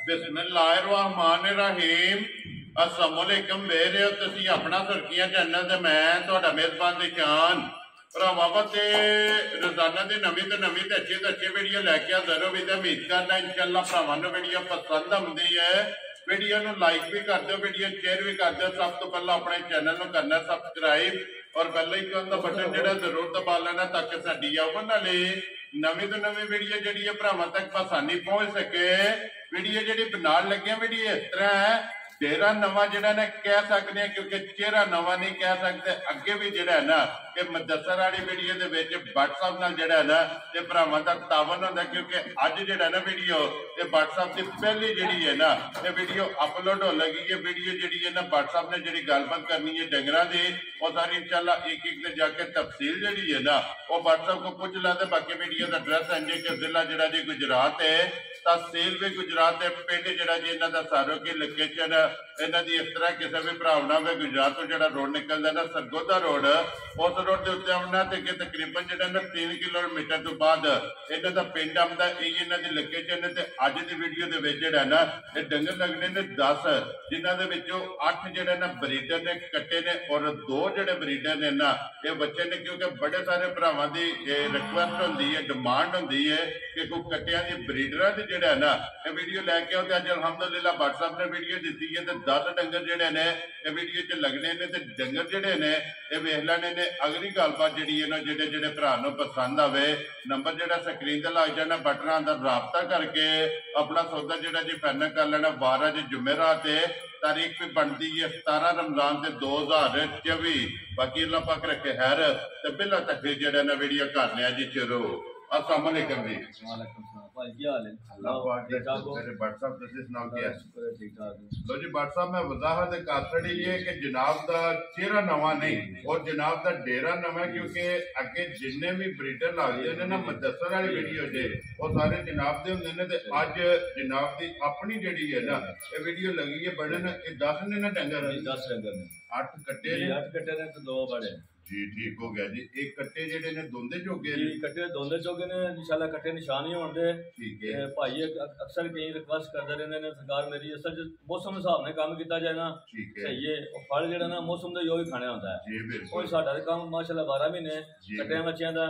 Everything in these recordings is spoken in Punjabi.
बिस्मिल्लाहिर्रहमानिर्रहीम अस्सलामुअलैकुम मेरे हो तुसी अपना सुर्खियां चैनल ते मैं तुहाडा मेजबान निशान भरावां ते रोजाना दी नवीं तो अच्छी वीडियो लैके आंदे रहो। उम्मीद करना इंशाअल्लाह भरावां नूं वीडियो पसंद आउंदी है। वीडियो नूं लाइक भी कर दो, वीडियो शेयर भी कर दो। सब तो पहला अपने चैनल नूं करना सबसक्राइब और बेल आइकन दा बटन जिहड़ा जरूर दबा लेना ताकि साडी आउण वाली नवीं तो नवीं वीडियो जिहड़ी है भरावां तक आसानी पहुंच सके। वीडियो जिहड़ी बनाउण लगे वीडियो इस तरह है, चेहरा नवा जिहड़ा ने कह सकते हैं क्योंकि चेहरा नवा नहीं कह सकते। अगे भी जिहड़ा है ना कि मुदस्सर वाली वीडियो दे विच WhatsApp नाल जिहड़ा है ना ये भरावां दा तावन हुंदा क्योंकि अज जिहड़ा ना वीडियो ये WhatsApp की पहली जिहड़ी है ना ये वीडियो अपलोड हो लगी। ये वीडियो जिहड़ी है ना WhatsApp ने जिहड़ी गलबात करनी है डंगरां दी वो सारी इंशाअल्लाह एक एक जाके तफसील जिहड़ी है ना वो WhatsApp को पूछ ला दे। बाकी वीडियो का एड्रैस है कि जिला जिहड़ा जी गुजरात है, तहसील भी गुजरात है, पिंड जिहड़ा जी इन्हां दा सारो की लोकेशन इन्हां दी इस तरह किसी भी भरा ना होवे। गुजरात तो जिहड़ा रोड निकलदा ना सरगोदा रोड उस रोड के उत्ते आउणा ते तकरीबन जिहड़ा ना 3 किलोमीटर तो बाद इन्हां दा पिंड आउंदा। यही इन्हां दी लोकेशन है। ते अज दी वीडियो दे विच जिहड़ा ना ये डंगर लगने ने 10 जिन्हां दे विचों 8 जिहड़े ना ब्रीडर ने कट्टे ने और 2 जिहड़े ब्रीडर ने ना ये बच्चे ने क्योंकि बड़े सारे भरावां दी रिक्वेस्ट हुंदी है, डिमांड हुंदी है कि कोई कट्टियां दी ब्रीडरां दी जिहड़ा है ना ये वीडियो लैके आओ। अज अलहमदुलिल्लाह WhatsApp ने वीडियो दित्ती है ते 10 डंगर जिहड़े ने ये वीडियो च लगने ने ते डंगर जिहड़े ने ये वेख लैणे ने। अगली गलबात जिहड़ी है ना जिहड़े जिहड़े भरा नूं पसंद आवे नंबर जिहड़ा स्क्रीन ते लग जाना बटनां दा राबता करके अपना सौदा जिहड़ा जी फाइनल कर लेना। 12 जी जुमेरात है, तारीख भी बनती है 17 रमजान से 2024। बाकी अल्लाह पाक रखे खैर ते बिला तक जिहड़ा ना वीडियो करने जी शुरू। अस्सलाम वालेकुम जी। वालेकुम सलाम भाई, क्या हाल है? अल्लाह पाक दे तेरे WhatsApp दे नाम क्या है? ठीक ठाक। लो जी WhatsApp में वजाहत कर छड़ी है कि जनाब दा चेहरा नवा नहीं और जनाब दा डेरा नवा क्योंकि अगे जिन्ने भी ब्रीडर लगदे ने ना मुदस्सर वाली वीडियो दे वो सारे जनाब दे हुंदे ने। ते अज जनाब दी अपनी जिहड़ी है ना ये वीडियो लगी है बनन। ये 10 ने ना डंगर 10 डंगर ने, 8 कट्टे ने, 8 कट्टे ने तो 2 बड़े जी। ठीक हो गया जी। एक कट्टे जिहड़े ने दोंदे चोगे जी, कट्टे दोंदे चोगे ने इंशाल्लाह कट्टे निशान ही होंदे। ठीक है भाई अक्सर कई रिक्वेस्ट करते रहंदे ने सरकार मेरी असल च मौसम हिसाब ने काम किया जाए ना ठीक है सही है। और फल जिहड़ा ना मौसम दा यो ही खाना होंदा है जी कोई बिल्कुल साडा काम माशाल्लाह 12 महीने जी। कट्टियां बच्चियां दा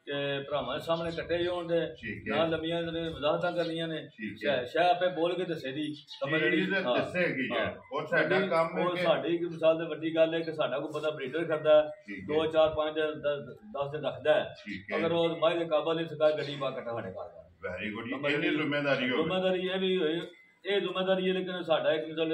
ते भरावां दे सामने कट्टे ही होंदे ठीक है ना लंबियां ने वजाहतां करनियां ने ठीक है शाह आपे बोल के दसे दी समझ चीज़ हाँ दसेगी जी। हाँ और साडा काम है और कि साडी की मिसाल ते वड्डी गल है कि साडा कोई बंदा ब्रीडर करदा ठीक है 2 4 5 10 दिन रखदा है। ठीक है अगर वो माई दे काबल नहीं सका गड्डी पा कट्टा साडे घर दा वेरी गुड। ये जिम्मेदारी हो जिम्मेदारी ये भी होई ये जिम्मेदारी है। लेकिन साडा एक मतलब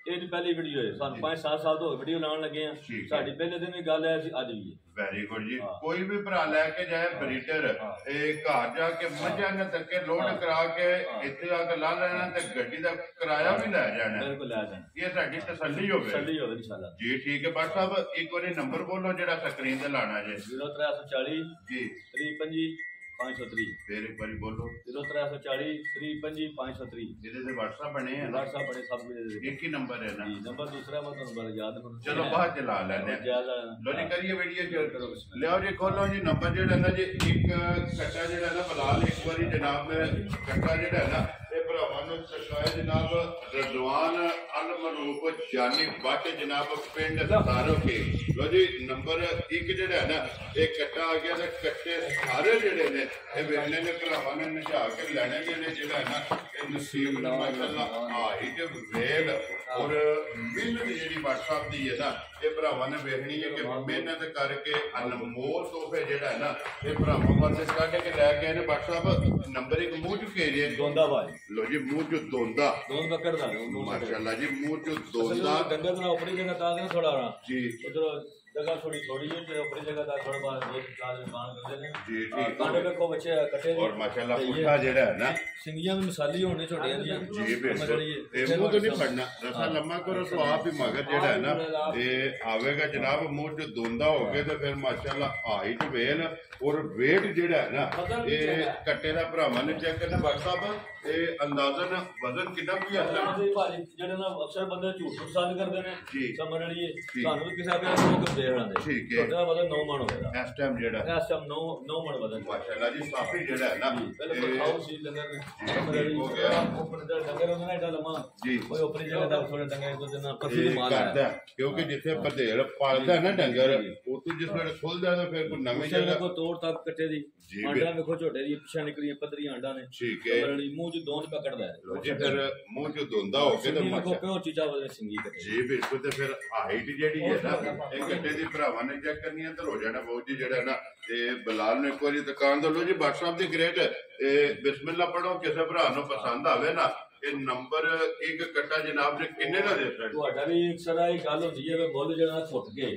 ये पहली वीडियो है सानू 5 7 साल तो वीडियो लाने लगे हैं। ठीक है साडी पहले दिन भी गल है अज भी है। वेरी गुड जी। हाँ। कोई भी भरा लैके जाए ब्रीडर हाँ। घर जाके मझां ने तके लोड हाँ। करा के हाँ। इत्थे आके ला लेना ते गड्डी दा किराया भी लै जाना। बिल्कुल लै जाना, ये साडी तसल्ली होवे तसल्ली होवे इंशाल्लाह जी। ठीक है भाई साहब एक बारी नंबर बोलो जेड़ा स्क्रीन ते लाना जे। 0340 जी 325 530 फिर एक बारी बोलो 0340 325 530 जेदे ते WhatsApp बने हैं ना व्हाट्सएप बड़े सब कुछ एक ही नंबर है ना। नंबर दूसरा मैं नंबर याद है। चलो बाद च ला लेने ज्यादा लो जी करिए वीडियो शेयर करो लियाओ जी खोलो जी नंबर जेड़ा ना जी एक कट्टा जेड़ा ना बलाल एक बारी जनाब कट्टा जेड़ा ना ये भरावां नूं सरकाए जनाब रजवान अल मरूफ जानी बाटे जनाब पिंड सारो के। लो जी नंबर एक जेड़ा है ना एक कट्टा आ गया ते कट्टे सारे जेड़े ने ये वेलने ने भरावां ने नचा के लैणे जेड़े जेड़ा है ना ये नसीब ना माशाअल्लाह आई ते वेल और मेहनत जेड़ी WhatsApp दी है ना ये भरावां ने वेखनी है कि मेहनत करके अनमोल तोहफे जेड़ा है ना ये भरावां वास्ते कढ के लै गए ने। WhatsApp नंबर एक मुंह च भेजे दोंदा भाई लो जी मुंह च दोंदा दोन बकर दा माशाअल्लाह जी मुंह च दोंदा डंगर ना ऊपरी जगह ता ना थोड़ा जी उधर जगह थोड़ी थोड़ी है जो ऊपरी जगह दा थोड़ा बार दो चार दुकान करते हैं जी ठीक कांटे पे को बच्चे कटे और माशाअल्लाह पुट्ठा जेड़ा है ना सिंगियां में मसाली होने छोटे जी जी बिल्कुल ये मुंह तो नहीं फड़ना रसा लम्मा करो तो आप ही मगर जेड़ा है ना ये आवेगा जनाब मुंह च दोंदा हो गए तो फिर माशाअल्लाह हाइट वेल और वेट जेड़ा है ना ये कट्टे दा भरावां ने चेक करना WhatsApp ਇਹ ਅੰਦਾਜ਼ਨ ਵਜ਼ਨ ਕਿੰਨਾ ਵੀ ਹੈ ਭਾਜੀ ਜਿਹੜੇ ਨਾ ਅਕਸਰ ਬੰਦੇ ਝੂਠ ਪਸੰਦ ਕਰਦੇ ਨੇ ਜੀ ਸਮਝ ਲਈਏ ਤੁਹਾਨੂੰ ਵੀ ਕਿਸੇ ਆ ਕੇ ਉਹ ਕਰਦੇ ਹਣਾਂਦੇ ਠੀਕ ਹੈ ਤੁਹਾਡਾ ਵਜ਼ਨ 9 ਮਣ ਹੋਵੇਗਾ ਇਸ ਟਾਈਮ ਜਿਹੜਾ ਇਸ ਟਾਈਮ 9 ਮਣ ਵਜ਼ਨ ਮਾਸ਼ਾਅੱਲਾ ਜੀ ਕਾਫੀ ਜਿਹੜਾ ਹੈ ਨਾ ਬਿਲਕੁਲ ਖਾਓ ਸੀ ਡੰਗਰ ਨੇ ਸਮਝ ਲਈਏ ਹੋ ਗਿਆ ਉੱਪਰ ਦਾ ਡੰਗਰ ਉਹਦਾ ਐਡਾ ਲੰਮਾ ਜੀ ਕੋਈ ਉਪਰੀ ਜਗ੍ਹਾ ਦਾ ਥੋੜਾ ਡੰਗਰ ਤੋਂ ਜਿੰਨਾ ਪਸੂ ਦੀ ਮਾਲ ਕਰਦਾ ਕਿਉਂਕਿ ਜਿੱਥੇ ਪਧੇੜ ਪਾਲਦਾ ਨਾ ਡੰਗਰ ਉੱਥੇ ਜਿਸ ਵੇਲੇ ਖੁੱਲਦਾ ਤਾਂ ਫਿਰ ਕੋਈ ਨਵੀਂ ਜਗ੍ਹਾ ਕੋ ਤੋੜ ਤੱਕ ਕੱਟੇ ਦੀ ਆਂਡਾ ਵੇਖੋ ਝੋਟੇ ਦੀ ਪਿੱਛੇ ਨਿਕਲੀਆਂ ਪੱਧਰੀਆਂ ਆਂਡਾ ਨੇ ਠੀਕ ਹੈ ਮੂੰਹ ਚ ਦੋਂਦ ਪਕੜਦਾ ਹੈ ਲੋ ਜੀ ਫਿਰ ਮੂੰਹ ਚ ਦੋਂਦਾ ਹੋ ਕੇ ਤੇ ਕਿਉਂ ਚੀਜ਼ਾਂ ਵਜੇ ਸਿੰਗੀ ਕੱਟੇ ਜੀ ਬਿਲਕੁਲ ਤੇ ਫਿਰ ਹਾਈਟ ਜਿਹੜੀ ਹੈ ਨਾ ਇਹ ਗੱਡੇ ਦੀ ਭਰਾਵਾਂ ਨੇ ਚੈੱਕ ਕਰਨੀ ਹੈ ਤੇ ਹੋ ਜਾਣਾ ਬਹੁਤ ਜੀ ਜਿਹੜਾ ਨਾ ਤੇ ਬਲਾਲ ਨੇ ਇੱਕ ਵਾਰੀ ਦੁਕਾਨ ਤੋਂ ਲੋ ਜੀ WhatsApp ਦੀ ਗ੍ਰੇਟ ਬਿਸਮਿਲ੍ਲਾ ਪੜੋ ਕਿਸੇ ਭਰਾ ਨੂੰ ਪਸੰਦ ਆਵੇ ਨਾ ਇਹ ਨੰਬਰ 1 ਕੱਟਾ ਜਨਾਬ ਨੇ ਕਿੰਨੇ ਦਾ ਦੇ ਸਕਦਾ ਤੁਹਾਡਾ ਵੀ ਇੱਕ ਸਰਾ ਹੀ ਗੱਲ ਹੁੰਦੀ ਹੈ ਵੀ ਮੁੱਲ ਜਿਹੜਾ ਫੁੱਟ ਕੇ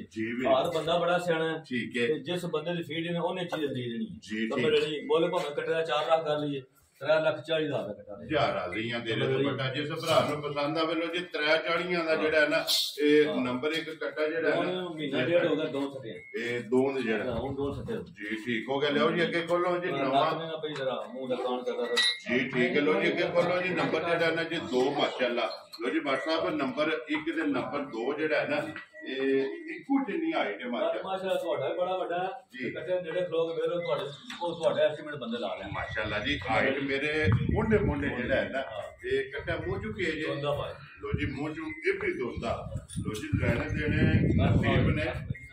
ਹਰ ਬੰਦਾ ਬੜਾ ਸਿਆਣਾ ਹੈ ਠੀਕ ਹੈ ਜਿਸ ਬੰਦੇ ਦੀ ਫੀਡ ਨੇ ਉਹਨੇ ਚੀਜ਼ ਦੇ ਦੇਣੀ ਜੀ ਠੀਕ ਮੁੱਲ ਭਾਵੇਂ ਕੱਟੇ ਦਾ 4 ਲੱਖ ਕਰ ਲਈਏ 3,40,000 ਦਾ ਕੱਟਾ ਦੇ ਯਾਰ ਆਜ਼ੀਆਂ ਦੇ ਲੈ ਬਟਾ ਜਿਸ ਭਰਾ ਨੂੰ ਪਸੰਦ ਆਵੇ ਲੋ ਜੀ 43 ਦਾ ਜਿਹੜਾ ਹੈ ਨਾ ਇਹ ਨੰਬਰ 1 ਕੱਟਾ ਜਿਹੜਾ ਹੈ ਨਾ ਮਹੀਨਾ ਡੇਢ ਹੋ ਗਿਆ 2 ਸੱਟੇ ਇਹ ਦੋ ਦੇ ਜਿਹੜਾ ਹੁਣ 2 ਸੱਟੇ ਜੀ ਠੀਕ ਹੋ ਗਿਆ ਲਿਓ ਜੀ ਅੱਗੇ ਖੋਲੋ ਜੀ ਨਵਾਂ ਪਈ ਜਰਾ ਮੂੰਹ ਦਾ ਕਾਣ ਕਰਦਾ ਜੀ ਠੀਕ ਹੈ ਲੋ ਜੀ ਅੱਗੇ ਖੋਲੋ ਜੀ ਨੰਬਰ ਜਿਹੜਾ ਨਾ ਜੀ 2 ਮਾਸ਼ਾਅੱਲਾ ਲੋ ਜੀ WhatsApp ਨੰਬਰ 1 ਤੇ ਨੰਬਰ 2 ਜਿਹੜਾ ਹੈ ਨਾ ਇਹ ਇੱਕੋ ਜਿੰਨੀ ਹਾਈਟ ਹੈ ਮਾਸ਼ਾਅੱਲਾ ਤੁਹਾਡਾ ਵੀ ਬੜਾ ਵੱਡਾ ਜੀ ਕੱਟੇ ਨੇੜੇ ਫਲੋਗ ਵੇਰੋ ਤੁਹਾਡੇ ਉਹ ਤੁਹਾਡੇ ਐਸਟੀਮੇਟ ਬੰਦੇ ਲਾ ਰਹੇ ਮਾਸ਼ਾਅੱਲਾ ਜੀ ਹਾਈਟ ਮੇਰੇ ਮੋਢੇ ਜਿਹੜਾ ਹੈ ਨਾ ਇਹ ਕੱਟਾ ਮੂੰਹ ਚੁੱਕੇ ਜੇ ਲੋ ਜੀ ਮੂੰਹ ਚੁੱਕ ਕੇ ਵੀ ਦੋਂਦਾ ਲੋ ਜੀ ਲੈਣੇ ਦੇਣੇ ਨਸੀਬ ਨੇ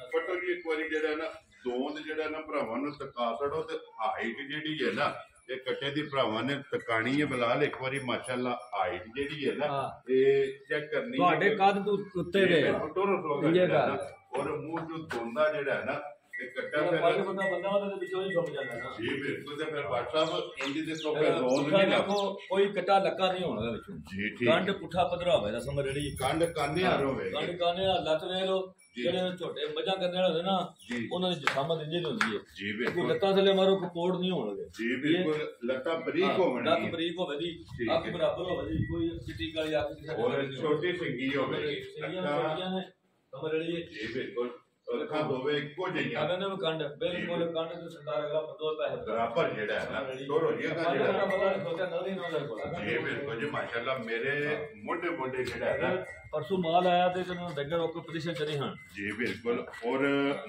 ਫਟੋ ਜੀ ਇੱਕ ਵਾਰੀ ਜਿਹੜਾ ਨਾ ਦੋਂਦ ਜਿਹੜਾ ਨਾ ਭਰਾਵਾਂ ਨੂੰ ਤਕਾ ਛੜੋ ਤੇ ਹਾਈਟ ਜਿਹੜੀ ਹੈ ਨਾ ਇਹ ਕੱਟੇ ਦੀ ਭਰਾਵਾਂ ਨੇ ਤਕਾਣੀ ਹੈ ਬਲਾਲ ਇੱਕ ਵਾਰੀ ਮਾਸ਼ਾਅੱਲਾ ਹਾਈਟ ਜਿਹੜੀ ਹੈ ਨਾ ਇਹ ਚੈੱਕ ਕਰਨੀ ਤੁਹਾਡੇ ਕੱਦ ਤੋਂ ਉੱਤੇ ਗਏ ਔਰ ਮੂੰਹ ਚੋਂ ਦੋਂਦਾ ਜਿਹੜਾ ਹੈ ਨਾ ਇਹ ਕੱਟਾ ਫਿਰ ਬੰਦਾ ਉਹਦੇ ਵਿੱਚੋਂ ਹੀ ਛੁਪ ਜਾਂਦਾ ਨਾ ਜੀ ਬਿਲਕੁਲ ਤੇ ਫਿਰ WhatsApp ਇੰਦੀ ਦੇ ਤੋਂ ਫਿਰ ਰੋਜ਼ ਨਹੀਂ ਦੇਖੋ ਕੋਈ ਕੱਟਾ ਲੱਗਾ ਨਹੀਂ ਹੋਣਾ ਵਿੱਚੋਂ ਜੀ ਠੀਕ ਕੰਡ ਪੁੱਠਾ ਪਧਰਾ ਹੋਵੇ ਦਾ ਸਮਝ ਜਿਹੜੀ ਕੰਡ ਕਾਨੇ ਆ ਹੋਵੇ ਕੰਡ ਕਾਨੇ ਆ ਲੱਤ ਵੇਖ ਲੋ ਜਿਹੜੇ ਛੋਟੇ ਮੱਝਾਂ ਕੰਨੇ ਵਾਲੇ ਹੁੰਦੇ ਨਾ ਉਹਨਾਂ ਦੀ ਜਸਾਮਤ ਇੰਜ ਹੁੰਦੀ ਹੈ ਜੀ ਬਿਲਕੁਲ ਲੱਤਾਂ ਥੱਲੇ ਮਾਰੋ ਕੋੜ ਨਹੀਂ ਹੋਣਗੇ ਜੀ ਬਿਲਕੁਲ ਲੱਤਾਂ ਬਰੀਕ ਹੋਣਗੀਆਂ ਲੱਤ ਬਰੀਕ ਹੋਵੇ ਦੀ ਅੱਖ ਬਰਾਬਰ ਹੋਵੇ ਦੀ ਕੋਈ ਚਿੱਟੀ ਕਾਲੀ ਅੱਖ ਔਰ ਛੋਟੀ ਸਿੰਗੀ ਹੋਵੇ ਸਿੰਗੀਆਂ ਛੋਟੀਆਂ ਨੇ ਸਮਝ ਜਿਹੜੀ ਜੀ ਬਿਲਕੁਲ ਅੱਖਾਂ ਹੋਵੇ ਇੱਕੋ ਜਿਹੀਆਂ ਅਗਰ ਨੇ ਕੰਡ ਬਿਲਕੁਲ ਕੰਡ ਤੇ ਸਰਦਾਰ ਅਗਲਾ ਦੋ ਪੈਸੇ ਬਰਾਬਰ ਜਿਹੜਾ ਹੈ ਨਾ ਦੋਰੋ ਜੀ ਦਾ ਜਿਹੜਾ ਪਤਾ ਨਹੀਂ ਸੋਚਿਆ ਨਜ਼ਰ ਹੀ ਨਜ਼ਰ ਕੋਲ ਜੀ ਬਿਲਕੁਲ ਜੀ ਮਾਸ਼ਾਅੱਲਾ ਮੇਰੇ ਮੋਢੇ ਜਿਹੜਾ ਹੈ ਨਾ ਪਰਸੋਂ ਮਾਲ ਆਇਆ ਤੇ ਤੈਨੂੰ ਡੰਗਰ ਉਹ ਪੋਜੀਸ਼ਨ ਚ ਨਹੀਂ ਹਨ ਜੀ ਬਿਲਕੁਲ ਔਰ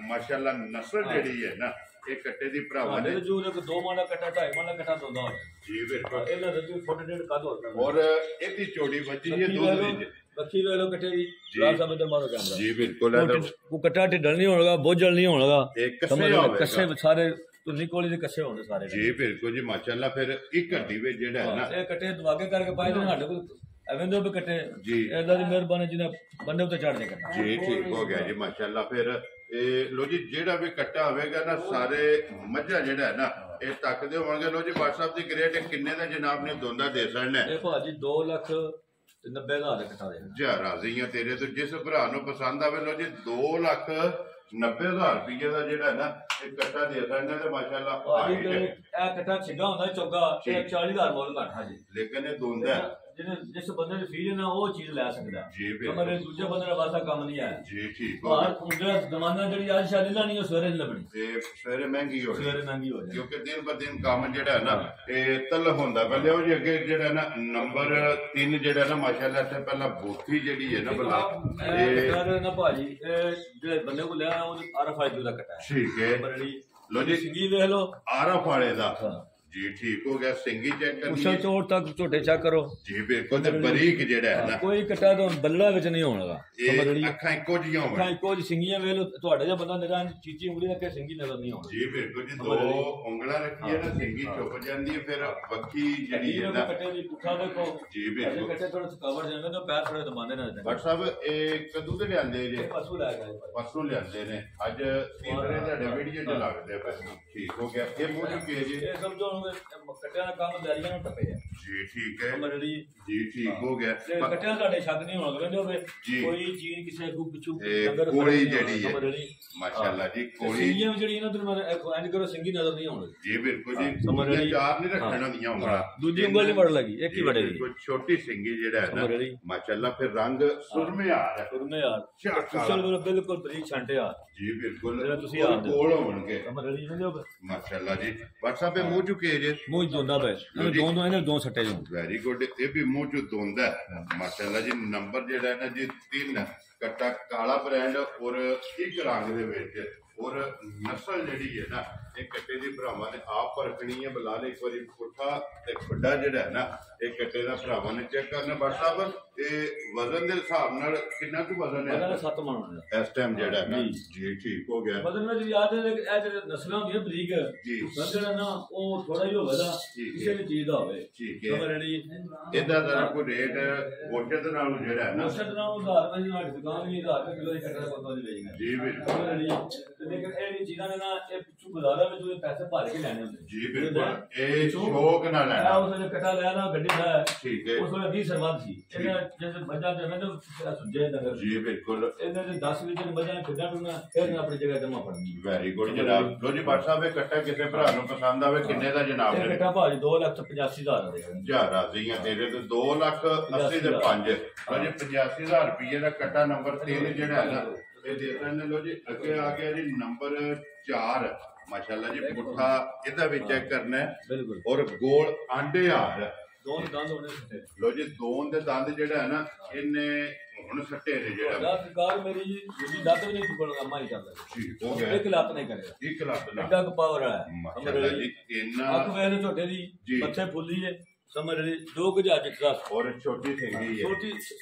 ਮਾਸ਼ਾਅੱਲਾ ਨਸਲ ਜਿਹੜੀ ਹੈ ਨਾ ਇਹ ਕੱਟੇ ਦੀ ਭਰਾਵਾਂ ਨੇ ਜੋ ਇੱਕ 2 ਮਾਲਾ ਕੱਟਾ 2.5 ਮਾਲਾ ਕੱਟਾ ਦੋਂਦਾ ਹੋਵੇ ਜੀ ਬਿਲਕੁਲ ਇਹਨਾਂ ਦੇ ਫੁੱਟ ਡੇਢ ਕੱਦ ਹੁੰਦਾ ਔਰ ਇਹਦੀ ਚੌੜੀ ਵੱਜੀ ਹੈ ਦੁੱਧ ਦੀ ਬੱਖੀ ਵੇਲੋ ਕੱਟੇ ਦੀ ਰਾਤ ਸਮੇਂ ਤੇ ਮਾਰੋ ਕੈਮਰਾ ਜੀ ਬਿਲਕੁਲ ਉਹ ਕੱਟਾ ਢਿੱਡਲ ਨਹੀਂ ਹੋਣਗਾ ਬੋਝਲ ਨਹੀਂ ਹੋਣਗਾ ਇਹ ਕੱਸੇ ਹੋਵੇ ਕੱਸੇ ਸਾਰੇ ਤੁਨੀ ਕੋਲੀ ਦੇ ਕੱਸੇ ਹੋਣਗੇ ਸਾਰੇ ਜੀ ਬਿਲਕੁਲ ਜੀ ਮਾਸ਼ਾਅੱਲਾ ਫਿਰ ਇੱਕ ਹੱਡੀ ਵਿੱਚ ਜਿਹੜਾ ਹੈ ਨਾ ਇਹ ਕੱਟੇ ਦਵਾਗੇ ਕਰਕੇ ਪਾਏ ਨੇ ਸਾਡੇ ਕੋਲ ਐਵੇਂ ਦੇ ਵੀ ਕੱਟੇ ਜੀ ਇਹਦਾ ਦੀ ਮਿਹਰਬਾਨੀ ਜਿਹਨੇ ਬੰਦੇ ਉੱਤੇ ਚੜ ਦੇ ਕਰਨਾ ਜੀ ਠੀਕ ਹੋ ਗਿਆ ਜੀ ਮਾਸ਼ਾਅੱਲਾ ਫਿਰ ਇਹ ਲੋ ਜੀ ਜਿਹੜਾ ਵੀ ਕੱਟਾ ਹੋਵੇਗਾ ਨਾ ਸਾਰੇ ਮੱਝਾਂ ਜਿਹੜਾ ਹੈ ਨਾ ਇਹ ਤੱਕਦੇ ਹੋਣਗੇ ਲੋ ਜੀ WhatsApp ਦੀ ਗ੍ਰੇਡ ਕਿੰਨੇ ਦਾ ਜਨਾਬ ਨੇ ਦੋਂਦਾ ਦੇ ਸਕਣਾ ਇਹ ਭਾਜੀ 2,90,000 ਦਾ ਕੱਟਾ ਦੇ ਜਾ ਰਾਜ਼ੀਆਂ ਤੇਰੇ ਤੋਂ ਜਿਸ ਭਰਾ ਨੂੰ ਪਸੰਦ ਆਵੇ ਲੋ ਜੀ 2,90,000 ਰੁਪਏ ਦਾ ਜਿਹੜਾ ਨਾ ਇਹ ਕੱਟਾ ਦੇ ਸਕਣਾ ਤੇ ਮਾਸ਼ਾਅੱਲਾ ਇਹ ਕੱਟਾ ਛਿੱਗਾ ਹੁੰਦਾ ਚੌਗਾ ਇਹ 40,000 ਮੁੱਲ ਘੱਟ ਜੀ ਲੇਕਿਨ ਇਹ ਦੋਂਦਾ ਜਿਸ ਬੰਦੇ ਦੀ ਫੀਲ ਨਾ ਉਹ ਚੀਜ਼ ਲੈ ਸਕਦਾ ਜੀ ਮੇਰੇ ਦੂਜੇ ਬੰਦੇ ਦਾ ਵਾਸਾ ਕੰਮ ਨਹੀਂ ਆਇਆ ਜੀ ਠੀਕ ਬਾਹਰ ਜਿਹੜਾ ਜ਼ਮਾਨਾ ਜਿਹੜੀ ਅੱਜ ਸ਼ਾਦੀ ਨਹੀਂ ਉਹ ਸਵੇਰੇ ਨਹੀਂ ਲੱਭਣੀ ਤੇ ਸਵੇਰੇ ਮਹਿੰਗੀ ਹੋ ਸਵੇਰੇ ਮਹਿੰਗੀ ਹੋ ਜਾਏ ਕਿਉਂਕਿ ਦਿਨ ਬ ਦਿਨ ਕੰਮ ਜਿਹੜਾ ਨਾ ਇਹ ਤਲ ਹੁੰਦਾ ਪਹਿਲੇ ਉਹ ਜੀ ਅੱਗੇ ਜਿਹੜਾ ਨਾ ਨੰਬਰ 3 ਜਿਹੜਾ ਨਾ ਮਾਸ਼ਾਅੱਲਾ ਤੇ ਪਹਿਲਾਂ ਬੋਥੀ ਜਿਹੜੀ ਹੈ ਨਾ ਬਲਾ ਇਹ ਨਾ ਭਾਜੀ ਇਹ ਜਿਹੜੇ ਬੰਦੇ ਕੋ ਲਿਆ ਉਹ RFID ਦਾ ਕੱਟਾ ਹੈ ਠੀਕ ਹੈ ਬੜੀ ਲੋ ਜੀ ਸਿੰਗੀ ਵੇਖ ਲੋ RF ਵਾਲੇ ਦਾ ਜੀ ਠੀਕ ਹੋ ਗਿਆ ਸਿੰਗੀ ਚੈੱਕ ਕਰਨੀ ਉਸਲ ਚੋੜ ਤੱਕ ਝੋਟੇ ਚੈੱਕ ਕਰੋ ਜੀ ਬਿਲਕੁਲ ਤੇ ਬਰੀਕ ਜਿਹੜਾ ਹੈ ਨਾ ਕੋਈ ਕੱਟਾ ਤਾਂ ਬੱਲੜਾ ਵਿੱਚ ਨਹੀਂ ਹੋਣਗਾ ਇਹ ਅੱਖਾਂ ਇੱਕੋ ਜਿਹੀਆਂ ਹੋਣ ਅੱਖਾਂ ਇੱਕੋ ਜਿਹੀ ਸਿੰਗੀਆਂ ਵੇਖ ਲੋ ਤੁਹਾਡੇ ਜਿਹਾ ਬੰਦਾ ਨਿਗਾਹ ਚੀਚੀ ਉਂਗਲੀ ਰੱਖੇ ਸਿੰਗੀ ਨਜ਼ਰ ਨਹੀਂ ਆਉਂਦੀ ਜੀ ਬਿਲਕੁਲ ਜੀ 2 ਉਂਗਲਾਂ ਰੱਖੀਏ ਨਾ ਸਿੰਗੀ ਚੁੱਪ ਜਾਂਦੀ ਹੈ ਫਿਰ ਬੱਕੀ ਜਿਹੜੀ ਹੈ ਨਾ ਕੱਟੇ ਦੀ ਪੁੱਠਾ ਦੇਖੋ ਜੀ ਬਿਲਕੁਲ ਕੱਟੇ ਥੋੜਾ ਥਕਾਵਟ ਜਾਂਦੇ ਤਾਂ ਪੈਰ ਥੋੜੇ ਦਬਾਉਂਦੇ ਨੇ ਬਟ ਸਾਹਿਬ ਇਹ ਕਦੋਂ ਦੇ ਲਿਆਂਦੇ ਜੇ ਪਸ਼ੂ ਲੈ ਗਏ ਪਰਸੋਂ ਲਿਆਂਦੇ ਨੇ ਅੱਜ ਤੀਸਰੇ ਤੁਹਾਡੇ ਵੀਡੀਓ ਚ ਲੱਗਦੇ ਪਏ ਠੀਕ ਹੋ ਗਿਆ ਇਹ ਮੂੰਹ ਚੁੱਕੇ ਜੀ ਇਹ ਸਮਝੋ ਕੱਟਿਆਂ ਦਾ ਕੰਮ ਦਰਿਆ ਨੂੰ ਟੱਪੇ ਆ ਜੀ ਠੀਕ ਹੈ ਮਰੜੀ ਜੀ ਠੀਕ ਹੋ ਗਿਆ ਕੱਟਿਆਂ ਸਾਡੇ ਸ਼ੱਕ ਨਹੀਂ ਹੋਣਾ ਕਹਿੰਦੇ ਹੋਵੇ ਕੋਈ ਚੀਜ਼ ਕਿਸੇ ਕੋ ਪਿੱਛੂ ਕੋਲੀ ਜਿਹੜੀ ਹੈ ਮਾਸ਼ਾਅੱਲਾ ਜੀ ਕੋਲੀ ਸਿੰਗੀਆਂ ਜਿਹੜੀ ਇਹਨਾਂ ਤੋਂ ਮੈਂ ਇੰਜ ਕਰੋ ਸਿੰਗੀ ਨਜ਼ਰ ਨਹੀਂ ਆਉਣੀ ਜੀ ਬਿਲਕੁਲ ਜੀ ਸਮਝੜੀ ਚਾਰ ਨਹੀਂ ਰੱਖਣਾ ਦੀਆਂ ਉਂਗਲਾਂ ਦੂਜੀ ਉਂਗਲ ਨਹੀਂ ਵੜ ਲੱਗੀ ਇੱਕ ਹੀ ਵੜੇਗੀ ਕੋਈ ਛੋਟੀ ਸਿੰਗੀ ਜਿਹੜਾ ਹੈ ਨਾ ਮਾਸ਼ਾਅੱਲਾ ਫਿਰ ਰੰਗ ਸੁਰਮੇ ਆ ਰਿਹਾ ਸੁਰਮੇ ਯਾਰ ਕੁਸ਼ਲ ਬਿਲਕੁਲ ਬਰੀਕ ਛਾਂਟੇ ਆ ਜੀ ਬਿਲਕੁਲ ਜਿਹੜਾ ਤੁਸੀਂ ਆ ਕੋਲ ਹੋਣਗੇ ਸਮਝੜੀ ਨਹੀਂ ਜੋ ਮਾਸ਼ਾਅੱਲਾ ਜੀ WhatsApp ਤੇ ਮੂੰਹ ਚੁੱਕੇ ਚੁੱਕੇ ਜੇ ਮੂੰਹ ਦੋਂਦਾ ਪਏ ਇਹਨੇ ਦੋ ਸੱਟੇ ਜੋ ਵੈਰੀ ਗੁੱਡ ਇਹ ਵੀ ਮੂੰਹ ਚ ਦੋਂਦਾ ਮਾਸ਼ਾਅੱਲਾ ਜੀ ਨੰਬਰ ਜਿਹੜਾ ਹੈ ਨਾ ਜੀ 3 ਕੱਟਾ ਕਾਲਾ ਬ੍ਰਾਂਡ ਔਰ ਇੱਕ ਰੰਗ ਦੇ ਵਿੱਚ ਔਰ ਨਸਲ ਜਿਹੜੀ ਹੈ ਨਾ ਇਹ ਕੱਟੇ ਦੀ ਭਰਾਵਾਂ ਨੇ ਆਪ ਪਰਖਣੀ ਹੈ ਬਲਾਲ ਇੱਕ ਵਾਰੀ ਪੁੱਠਾ ਤੇ ਖੁੱਡਾ ਜਿਹੜਾ ਹੈ ਨਾ ਇਹ ਕੱਟੇ ਦਾ ਭਰਾਵਾਂ ਨੇ ਚੈੱਕ ਕਰਨਾ ਬਟ ਸਾਹਿਬ ਇਹ ਵਜ਼ਨ ਦੇ ਹਿਸਾਬ ਨਾਲ ਕਿੰਨਾ ਕੁ ਵਜ਼ਨ ਹੈ 7 ਮਣ ਇਸ ਟਾਈਮ ਜਿਹੜਾ ਹੈ ਨਾ ਜੀ ਠੀਕ ਹੋ ਗਿਆ ਵਜ਼ਨ ਵਿੱਚ ਯਾਦ ਹੈ ਕਿ ਇਹ ਜਿਹੜੇ ਨਸਲਾਂ ਹੁੰਦੀਆਂ ਬਰੀਕ ਜੀ ਵਜ਼ਨ ਨਾ ਉਹ ਥੋੜਾ ਜਿਹਾ ਹੋਵੇਗਾ ਕਿਸੇ ਵੀ ਚੀਜ਼ ਦਾ ਹੋਵੇ ਠੀਕ ਹੈ ਇਹਦਾ ਦਾ ਕੋਈ ਰੇਟ ਗੋਸ਼ੇ ਦੇ ਨਾਲ ਜਿਹੜਾ ਹੈ ਨਾ ਗੋਸ਼ੇ ਦੇ ਨਾਲ ਉਧਾਰ ਵਿੱਚ ਸਾਡੀ ਦੁਕਾਨ ਵੀ 1000 ਰੁਪਏ ਕਿਲੋ ਦੀ ਕੱਟਾ ਬੰਦਾ ਦੀ ਵੇਚਦਾ ਜੀ ਬਿਲਕੁਲ ਲੇਕਿਨ ਇਹ ਵੀ ਚੀਜ਼ਾਂ ਨੇ ਨਾ ਇਹ ਪਿੱਛੂ ਬਾਜ਼ਾਰਾਂ ਵਿੱਚ ਉਹ ਪੈਸੇ ਭਰ ਕੇ ਲੈਣੇ ਹੁੰਦੇ ਜੀ ਬਿਲਕੁਲ ਇਹ ਸ਼ੌਕ ਨਾਲ ਲੈਣਾ ਉਸ ਨੇ ਕੱਟਾ ਲਿਆ ਨਾ ਗੱਡੀ ਦਾ ਠੀਕ ਹੈ ਉਸ ਵੇਲੇ 20 ਸਰਬੰਦ ਸੀ ਇਹਨਾਂ ਜਿਸ ਮੱਝਾਂ ਦੇ ਮੈਂ ਤਾਂ ਸੁਝੇ ਨਗਰ ਜੀ ਬਿਲਕੁਲ ਇਹਨਾਂ ਦੇ 10 ਵਿੱਚ ਮੱਝਾਂ ਖਿੱਡਾਂ ਟੁਣਾ ਫਿਰ ਆਪਣੀ ਜਗ੍ਹਾ ਜਮਾ ਪੜਨੀ ਵੈਰੀ ਗੁੱਡ ਜਨਾਬ ਲੋ ਜੀ ਬਾਟ ਸਾਹਿਬ ਇਹ ਕੱਟਾ ਕਿਸੇ ਭਰਾ ਨੂੰ ਪਸੰਦ ਆਵੇ ਕਿੰਨੇ ਦਾ ਜਨਾਬ ਇਹ ਕੱਟਾ ਭਾਜੀ 2,85,000 ਦੇ ਹਜ਼ਾਰ ਰਾਜ਼ੀਆਂ ਤੇਰੇ ਤੇ 2,80,000 ਦੇ 5 ਲੋ ਜੀ 85,000 ਰੁਪਏ ਦਾ ਕੱਟਾ ਨੰਬਰ 3 ਜਿਹੜਾ ਹੈ ਨਾ ਇਹ ਦੇ ਰਹੇ ਨੇ ਲੋ ਜੀ ਅੱਗੇ ਆ ਗਿਆ ਜੀ ਨੰਬਰ 4 ਮਾਸ਼ਾਅੱਲਾ ਜੀ ਪੁੱਠਾ ਇਹਦਾ ਵੀ ਚੈੱਕ ਕਰਨਾ ਹੈ ਬਿਲਕੁਲ ਔਰ ਗੋਲ ਆਂਡੇ ਹਾਰ ਦੋ ਦੰਦ ਹੋਣੇ ਸੱਟੇ ਲੋ ਜੀ ਦੋਨ ਦੇ ਦੰਦ ਜਿਹੜਾ ਹੈ ਨਾ ਇਹਨੇ ਹੁਣ ਸੱਟੇ ਨੇ ਜਿਹੜਾ ਦਾ ਸਰਕਾਰ ਮੇਰੀ ਜੀ ਲੱਤ ਵੀ ਨਹੀਂ ਚੁੱਕਣਾ ਮਾਂ ਹੀ ਕਰਦਾ ਠੀਕ ਹੋ ਗਿਆ ਇੱਕ ਲੱਤ ਨਹੀਂ ਕਰੇਗਾ ਇੱਕ ਲੱਤ ਨਾਲ ਕਿੰਨਾ ਕੁ ਪਾਵਰ ਹੈ ਮਾਸ਼ਾਅੱਲਾ ਜੀ ਇੰਨਾ ਅੱਖ ਵੇਲੇ ਝੋਟੇ ਦੀ ਮੱਥੇ ਫੁੱਲੀ ਹੈ ਸਮਝ ਲਈ 2,000 ਜਿੱਤਦਾ ਔਰ ਛੋਟੀ ਸਿੰਗੀ ਹੈ ਛੋਟੀ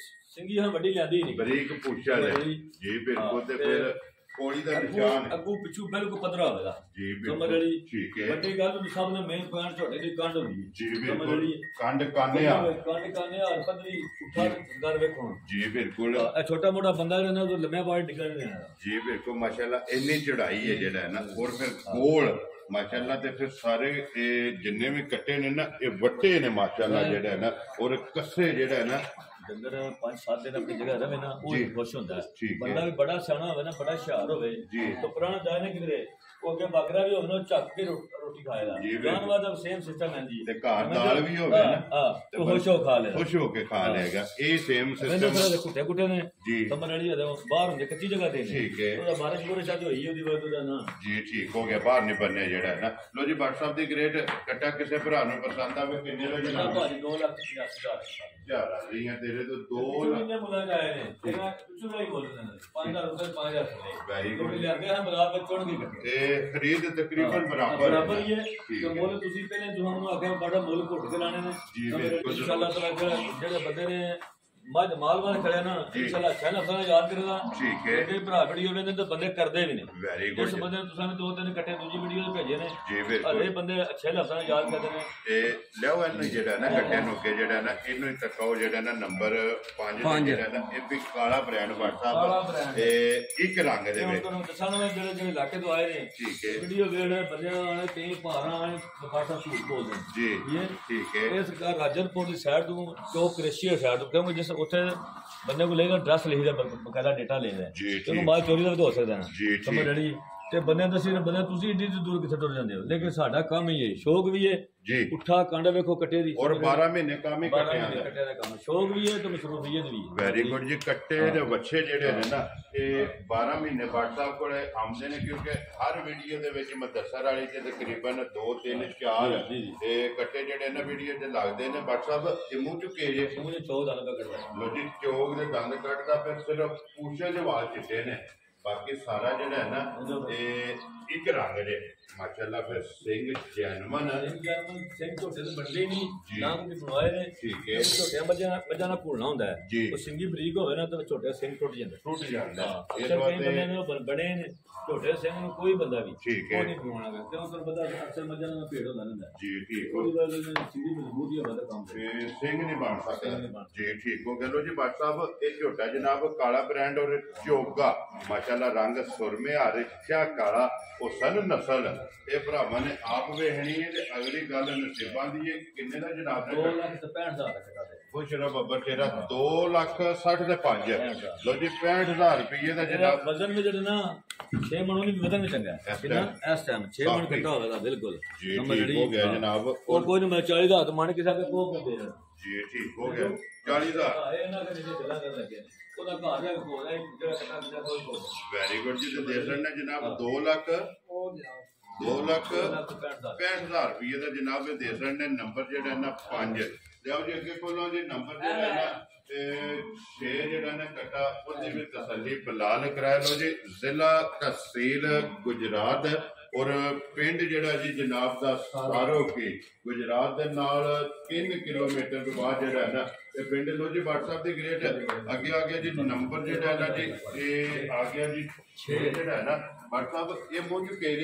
ਸਿੰਗੀ ਹਾਂ ਵੱਡੀ ਲੈਂਦੀ ਨਹੀਂ ਬਰੀਕ ਪੁੱਛਾ ਲੈ ਜੀ ਬਿਲਕੁਲ ਤੇ ਫਿਰ ਕੋਲੀ ਦਾ ਨਿਸ਼ਾਨ ਅੱਗੂ ਪਿੱਛੂ ਬਿਲਕੁਲ ਪੱਧਰਾ ਹੋਵੇਗਾ ਜੀ ਸਮਝ ਬਿਲਕੁਲ ਲਈ ਠੀਕ ਹੈ ਵੱਡੀ ਗੱਲ ਨੂੰ ਸਭ ਨੇ ਮੇਨ ਪੁਆਇੰਟ ਝੋਟੇ ਦੀ ਕੰਡ ਹੁੰਦੀ ਹੈ ਜੀ ਬਿਲਕੁਲ ਕੰਡ ਕਾਨੇ ਆ ਕੰਡ ਕਾਨੇ ਆ ਪੱਧਰੀ ਉੱਠਾ ਕਰ ਵੇਖੋ ਜੀ ਬਿਲਕੁਲ ਇਹ ਛੋਟਾ ਮੋਟਾ ਬੰਦਾ ਜਿਹੜਾ ਨਾ ਉਹ ਲੰਮੇ ਬਾਹਰ ਡਿੱਗਣ ਨਹੀਂ ਆਣਾ ਜੀ ਬਿਲਕੁਲ ਮਾਸ਼ਾਅੱਲਾ ਇੰਨੀ ਚੜਾਈ ਹੈ ਜਿਹੜਾ ਨਾ ਔਰ ਫਿਰ ਗੋਲ ਮਾਸ਼ਾਅੱਲਾ ਤੇ ਫਿਰ ਸਾਰੇ ਇਹ ਜਿੰਨੇ ਵੀ ਕੱਟੇ ਨੇ ਨਾ ਇਹ ਵੱਟੇ ਨੇ ਮਾਸ਼ਾਅੱਲਾ ਜਿਹੜਾ ਨਾ ਔਰ ਕੱਸੇ ਜਿਹੜਾ ਨਾ ਡੰਗਰ 5-7 ਦਿਨ ਆਪਣੀ ਜਗ੍ਹਾ ਰਵੇ ਨਾ ਉਹ ਖੁਸ਼ ਹੁੰਦਾ ਠੀਕ ਹੈ ਬੰਦਾ ਵੀ ਬੜਾ ਸਿਆਣਾ ਹੋਵੇ ਨਾ ਬੜਾ ਹੁਸ਼ਿਆਰ ਹੋਵੇ ਤਾਂ ਪੁਰਾਣਾ ਜਾਏ ਨਾ ਕਿਧਰੇ ਉਹ ਅੱਗੇ ਬੱਕਰਾ ਵੀ ਹੋਵੇ ਨਾ ਝੱਕ ਕੇ ਰੋਟੀ ਖਾਏਗਾ ਜਾਨਵਰ ਦਾ ਸੇਮ ਸਿਸਟਮ ਹੈ ਜੀ ਤੇ ਘਰ ਦਾਲ ਵੀ ਹੋਵੇ ਨਾ ਤੇ ਖੁਸ਼ ਹੋ ਖਾ ਲੇਗਾ ਖੁਸ਼ ਹੋ ਕੇ ਖਾ ਲੇਗਾ ਇਹ ਸੇਮ ਮੈਨੂੰ ਸਿਸਟਮ ਫਿਰ ਕੁੱਤੇ ਕੁੱਤੇ ਨੇ ਜੀ ਸਮਝ ਵਾਲੀ ਹੈ ਬਾਹਰ ਹੁੰਦੇ ਕੱਚੀ ਜਗ੍ਹਾ ਤੇ ਠੀਕ ਹੈ ਉਹਦਾ ਬਾਰਿਸ਼ ਬੁਰਿਸ਼ ਅੱਜ ਹੋਈ ਉਹਦੀ ਵਜ੍ਹਾ ਦਾ ਨਾ ਜੀ ਠੀਕ ਹੋ ਗਿਆ ਬਾਹਰ ਨਹੀਂ ਬੰਨੇ ਜਿਹੜਾ ਨਾ ਲੋ ਜੀ WhatsApp ਦੀ ਗ੍ਰੇਡ ਕੱਟਾ ਕਿਸੇ ਭਰਾ ਨੂੰ ਪਸੰਦ ਆਵੇ ਕਿੰਨੇ ਦਾ ਜਨਾਬ ਭਾਜੀ 2,85,000 ਯਾਰ ਰਹੀਆਂ ਤੇਰੇ ਤੋਂ 2 ਕਿੰਨੇ ਮੁਲਾ ਜਾਏ ਨੇ ਤੇਰਾ ਕੁਛ ਨਹੀਂ ਬੋਲਦੇ ਨੇ 5,000 ਰੁਪਏ 5,000 ਲੈ ਵੈਰੀ ਗੁੱਡ ਲਿਆਂਦੇ ਹਨ ਬਾਜ਼ਾਰ ਵਿੱਚ ਚੁਣ ਕੇ ਕੱਟੇ ਇਹ ਖਰੀਦ ਤਕਰੀਬਨ ਬਰਾਬਰ ਹੀ ਹੈ ਕਿ ਮੁੱਲ ਤੁਸੀਂ ਪਹਿਲੇ ਤੁਹਾਨੂੰ ਆਖਿਆ ਬੜਾ ਮੁੱਲ ਘੁੱਟ ਕੇ ਲਾਣੇ ਨੇ ਜੀ ਬਿਲਕੁਲ ਇਨਸ਼ਾਅੱਲਾ ਤਾਲਾ ਜਿਹੜੇ ਬੰਦੇ ਨੇ ਮੱਝ ਮਾਲ ਵਾਲੇ ਖੜੇ ਨਾ ਇਨਸ਼ਾਅੱਲਾ ਛੇਨਾ ਸਾਰਾ ਯਾਦ ਕਰੇਗਾ ਠੀਕ ਹੈ ਜੇ ਭਰਾ ਵੀਡੀਓ ਲੈਂਦੇ ਤਾਂ ਬੰਦੇ ਕਰਦੇ ਵੀ ਨੇ ਵੈਰੀ ਗੁੱਡ ਇਸ ਬੰਦੇ ਨੂੰ ਤੁਸੀਂ ਦੋ ਤਿੰਨ ਕੱਟੇ ਦੂਜੀ ਵੀਡੀਓ ਤੇ ਭੇਜੇ ਨੇ ਜੀ ਬਿਲਕੁਲ ਅਰੇ ਬੰਦੇ ਅੱਛੇ ਲਫ਼ਜ਼ਾਂ ਨਾਲ ਯਾਦ ਕਰਦੇ ਨੇ ਤੇ ਲਿਆਓ ਇਹਨੂੰ ਜਿਹੜਾ ਨਾ ਕੱਟੇ ਨੂੰ ਅੱਗੇ ਜਿਹੜਾ ਨਾ ਇਹਨੂੰ ਹੀ ਤੱਕਾਓ ਜਿਹੜਾ ਨਾ ਨੰਬਰ 5 ਜਿਹੜਾ ਨਾ ਇਹ ਵੀ ਕਾਲਾ ਬ੍ਰਾਂਡ WhatsApp ਤੇ ਇੱਕ ਰੰਗ ਦੇ ਵਿੱਚ ਦੱਸਾਂ ਨਾ ਜਿਹੜੇ ਜਿਹੜੇ ਇਲਾਕੇ ਤੋਂ ਆਏ ਨੇ ਠੀਕ ਹੈ ਵੀਡੀਓ ਵੇੜੇ ਬੰਦਿਆਂ ਆਣੇ ਤੇ ਭਾਰਾਂ ਆਣੇ ਬਖਾਸਾ ਝੂਠ ਬੋਲਦੇ ਜੀ ਠੀਕ ਹੈ ਇਹ ਸਰਕਾਰ ਰਾਜਨਪੁਰ ਦੀ ਸਾਈਡ ਤੋਂ ਜੋ ਕ੍ਰਿਸ਼ੀਆ ਸਾਈਡ ਤੋਂ ਕਿਉਂਕਿ ਜਿਸ ਉੱਥੇ ਬੰਦੇ ਕੋਲ ਲੈਗਾ ਐਡਰੈਸ ਲਿਖਦਾ ਬਕਾਇਦਾ ਡੇਟਾ ਲੈਦਾ ਉਹਨੂੰ ਮਾਲ ਚੋਰੀ ਦਾ ਵੀ ਹੋ ਸਕਦਾ ਨਾ ਸਮਝ ਰੜੀ ਤੇ ਬੰਦਿਆਂ ਦਾ ਸਿਰ ਬੰਦਾ ਤੁਸੀਂ ਏਡੀ ਦੂਰ ਕਿੱਥੇ ਟੁਰ ਜਾਂਦੇ ਹੋ ਲੇਕਿਨ ਸਾਡਾ ਕੰਮ ਹੀ ਹੈ ਸ਼ੌਕ ਵੀ ਹੈ ਜੀ ਉੱਠਾ ਕਾਂਡਾ ਵੇਖੋ ਕੱਟੇ ਦੀ ਔਰ 12 ਮਹੀਨੇ ਕੰਮ ਹੀ ਕੱਟਿਆ ਕੱਟੇ ਦਾ ਕੰਮ ਸ਼ੌਕ ਵੀ ਹੈ ਤੇ ਮਸਰੂਫੀਅਤ ਵੀ ਹੈ ਵੈਰੀ ਗੁੱਡ ਜੀ ਕੱਟੇ ਦੇ ਵੱਛੇ ਜਿਹੜੇ ਨੇ ਨਾ ਇਹ 12 ਮਹੀਨੇ WhatsApp ਕੋਲੇ ਆਉਂਦੇ ਨੇ ਕਿਉਂਕਿ ਹਰ ਵੀਡੀਓ ਦੇ ਵਿੱਚ ਮਦਰਸਾ ਵਾਲੀ ਤੇ ਤਕਰੀਬਨ 2 3 4 ਤੇ ਕੱਟੇ ਜਿਹੜੇ ਨਾ ਵੀਡੀਓ ਤੇ ਲੱਗਦੇ ਨੇ WhatsApp ਇਹ ਮੂੰਹ ਚੁੱਕੇ ਜੇ ਮੂੰਹ ਦੇ 14 ਦਾ ਕੱਟਦਾ ਲੋ ਜੀ ਚੋਗ ਦੇ ਦੰਦ ਕੱਟਦਾ ਫਿਰ ਸਿਰਫ ਪੂਛੇ ਦੇ ਵਾਲ ਚਿੱਟੇ ਨੇ ਬਾਕੀ ਸਾਰਾ ਜਿਹੜਾ ਹੈ ਨਾ ਇਹ ਇੱਕ ਰੰਗ ਦੇ ਮਾਸ਼ਾਅੱਲਾ ਫਿਰ ਸਿੰਘ ਜੈਨਮਨ ਸਿੰਘ ਝੋਟੇ ਦੇ ਬੰਦੇ ਨਹੀਂ ਨਾਮ ਵੀ ਬਣਵਾਏ ਨੇ ਠੀਕ ਹੈ ਝੋਟਿਆਂ ਮੱਝਾਂ ਨਾਲ ਘੁਲਣਾ ਹੁੰਦਾ ਹੈ ਉਹ ਸਿੰਗੀ ਬਰੀਕ ਹੋਵੇ ਨਾ ਤਾਂ ਝੋਟੇ ਸਿੰਘ ਟੁੱਟ ਜਾਂਦਾ ਇਹ ਕਈ ਬੰਦੇ ਨੇ ਬਣੇ ਨੇ ਝੋਟੇ ਸਿੰਘ ਨੂੰ ਕੋਈ ਬੰਦਾ ਵੀ ਉਹ ਨਹੀਂ ਬਣਵਾਉਣਾ ਕਿਉਂ ਤੁਹਾਨੂੰ ਪਤਾ ਅਕਸਰ ਮੱਝਾਂ ਨਾਲ ਭੇੜ ਹੁੰਦਾ ਰਹਿੰਦਾ ਜੀ ਠੀਕ ਉਹਦੀ ਵਜ੍ਹਾ ਨਾਲ ਸਿੰਗੀ ਮਜ਼ਬੂਤ ਹੀ ਹੁੰਦਾ ਕੰਮ ਤੇ ਸਿੰਘ ਨਹੀਂ ਬਣ ਸਕਦਾ ਜੀ ਠੀਕ ਹੋ ਗਿਆ ਲੋ ਜੀ ਬਾਟ ਸਾਹਿਬ ਇਹ ਝੋਟਾ ਜਨਾਬ ਕਾਲਾ ਬ੍ਰਾਂਡ ਔਰ ਚੋਗਾ ਮਾਸ਼ਾਅੱਲਾ ਰੰਗ ਸੁਰਮੇ ਹਾਰੇ ਚਾ ਕਾਲਾ ਉਹ ਸਨ ਨਸਲ ਇਹ ਭਰਾਵਾਂ ਨੇ ਆਪ ਵੇਖਣੀ ਹੈ ਤੇ ਅਗਲੀ ਗੱਲ ਨਸੀਬਾਂ ਦੀ ਹੈ ਕਿੰਨੇ ਦਾ ਜਨਾਬ 2,65,000 ਦਾ ਕੱਟਾ ਦੇ ਖੁਸ਼ ਰਹੋ ਬੱਬਰ ਤੇਰਾ 2,60,500 ਲੋ ਜੀ 65,000 ਰੁਪਏ ਦਾ ਜਿਹੜਾ ਵਜ਼ਨ ਵੀ ਜਿਹੜਾ ਨਾ 6 ਮਣ ਨਹੀਂ ਵਜ਼ਨ ਵੀ ਚੰਗਾ ਕਿੰਨਾ ਇਸ ਟਾਈਮ 6 ਮਣ ਘਟਾ ਹੋਵੇਗਾ ਬਿਲਕੁਲ ਜੀ ਠੀਕ ਹੋ ਗਿਆ ਜਨਾਬ ਉਹ ਕੋਈ ਨਹੀਂ ਮੈਂ 40,000 ਮਣ ਕਿਸੇ ਦੇ ਕੋ ਕਰਦੇ ਜੀ ਠੀਕ ਹੋ ਗਿਆ 40,000 ਇਹਨਾਂ ਦੇ ਜਿਹੜੇ ਗੱਲਾਂ ਕਰਨ ਲੱਗੇ ਉਹਦਾ ਘਰ ਜਾ ਹੋ ਰਿਹਾ ਜਿਹੜਾ ਕੱਟਾ ਜਿਹੜਾ ਕੋਈ ਵੈਰੀ ਗੁੱਡ ਜੀ ਤੇ ਦੇ ਲੈਣਾ ਜਨਾਬ 2,65,000 ਰੁਪਏ ਦਾ ਜਨਾਬ ਇਹ ਦੇ ਲੈਣੇ ਨੰਬਰ ਜਿਹੜਾ ਨਾ 5 ਲਿਆਓ ਜੀ ਅੱਗੇ ਖੋਲੋ ਜੀ ਨੰਬਰ ਜਿਹੜਾ ਨਾ ਤੇ 6 ਜਿਹੜਾ ਨਾ ਕੱਟਾ ਉਹਦੇ ਵਿੱਚ ਤਸੱਲੀ ਬਲਾਲ ਕਰਾਇਆ ਲੋ ਜੀ ਜ਼ਿਲ੍ਹਾ ਤਹਿਸੀਲ ਗੁਜਰਾਤ ਔਰ ਪਿੰਡ ਜਿਹੜਾ ਜੀ ਜਨਾਬ ਦਾ ਸਾਰੋ ਕੀ ਗੁਜਰਾਤ ਦੇ ਨਾਲ 3 ਕਿਲੋਮੀਟਰ ਤੋਂ ਬਾਅਦ ਜਿਹੜਾ ਨਾ ਇਹ ਪਿੰਡ ਲੋ ਜੀ WhatsApp ਦੇ ਗ੍ਰੇਟ ਅੱਗੇ ਆ ਗਿਆ ਜੀ ਨੰਬਰ ਜਿਹੜਾ ਹੈ ਨਾ ਜੀ ਇਹ ਆ ਗਿਆ ਜੀ 6 ਜਿਹੜਾ ਹੈ ਨਾ WhatsApp ਇਹ ਮੁੱਝ ਕੇ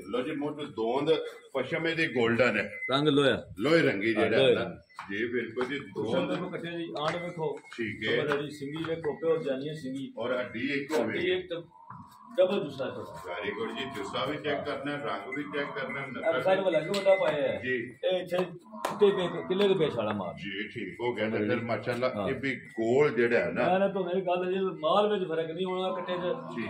ਲੋ ਜੀ ਮੁੱਝ ਦੋਂਦ ਪਸ਼ਮੇ ਦੀ 골ਡਨ ਹੈ ਰੰਗ ਲੋਹੇ ਰੰਗੀ ਜਿਹੜਾ ਹੈ ਨਾ ਜੀ ਬਿਲਕੁਲ ਜੀ ਦੋਂਦ ਕੱਟੇ ਜੀ ਆਂਡ ਵੇਖੋ ਠੀਕ ਹੈ ਬੜੀ ਸਿੰਗੀ ਵੇਖੋ ਪਿਓਰ ਜਾਨੀਆਂ ਸਿੰਗੀ ਔਰ ਹੱਡੀ ਇੱਕ ਹੋਵੇ ਇੱਕ डबल दूसरा वेरी गुड जी दूसरा भी चेक करना है रंग भी चेक करना है साइड वाला के बड़ा पाया है जी ए छे किले के पेश वाला माल जी ठीक हो गया ना फिर माशाल्लाह ये भी गोल जेड़ा है ना मैं तो मेरी गल है माल ਵਿੱਚ ਫਰਕ ਨਹੀਂ ਹੋਣਾ ਕੱਟੇ ਚ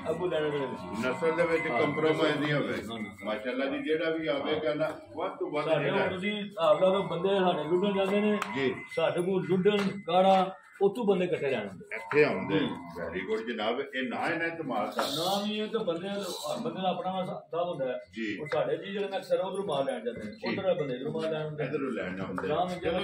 ਅੱਗੂ ਲੈਣੇ ਦੇ ਵਿੱਚ ਨਸਲ ਦੇ ਵਿੱਚ ਕੰਪਰੋਮਾਈਜ਼ ਨਹੀਂ ਹੋਵੇ ਮਾਸ਼ਾਅੱਲਾ ਜੀ ਜਿਹੜਾ ਵੀ ਆਵੇਗਾ ਨਾ ਵੱਧ ਤੋਂ ਵੱਧ ਜਿਹੜਾ ਤੁਸੀਂ ਆਪਦਾ ਤੋਂ ਬੰਦੇ ਸਾਡੇ ਲੁੱਡਣ ਜਾਂਦੇ ਨੇ ਜੀ ਸਾਡੇ ਕੋਲ ਲੁੱਡਣ ਕਾੜਾ ਉਤੋਂ ਬੰਦੇ ਕੱਟੇ ਜਾਣਗੇ ਇੱਥੇ ਆਉਂਦੇ ਵੈਰੀ ਗੁੱਡ ਜਨਾਬ ਇਹ ਨਾ ਇਹਨਾਂ ਇਸਤੇਮਾਲ ਦਾ ਨਾ ਵੀ ਇਹ ਤਾਂ ਬੰਦੇ ਦਾ ਆਪਣਾ ਸਾਹ ਹੁੰਦਾ ਹੈ ਜੀ ਉਹ ਸਾਡੇ ਜੀ ਜਿਹੜੇ ਅਕਸਰ ਉਧਰ ਮਾਲ ਲੈਣ ਜਾਂਦੇ ਨੇ ਉਧਰ ਬੰਦੇ ਨੂੰ ਮਾਲ ਲੈਣ ਹੁੰਦੇ ਇਧਰੋਂ ਲੈਣ ਆਉਂਦੇ ਚਲੋ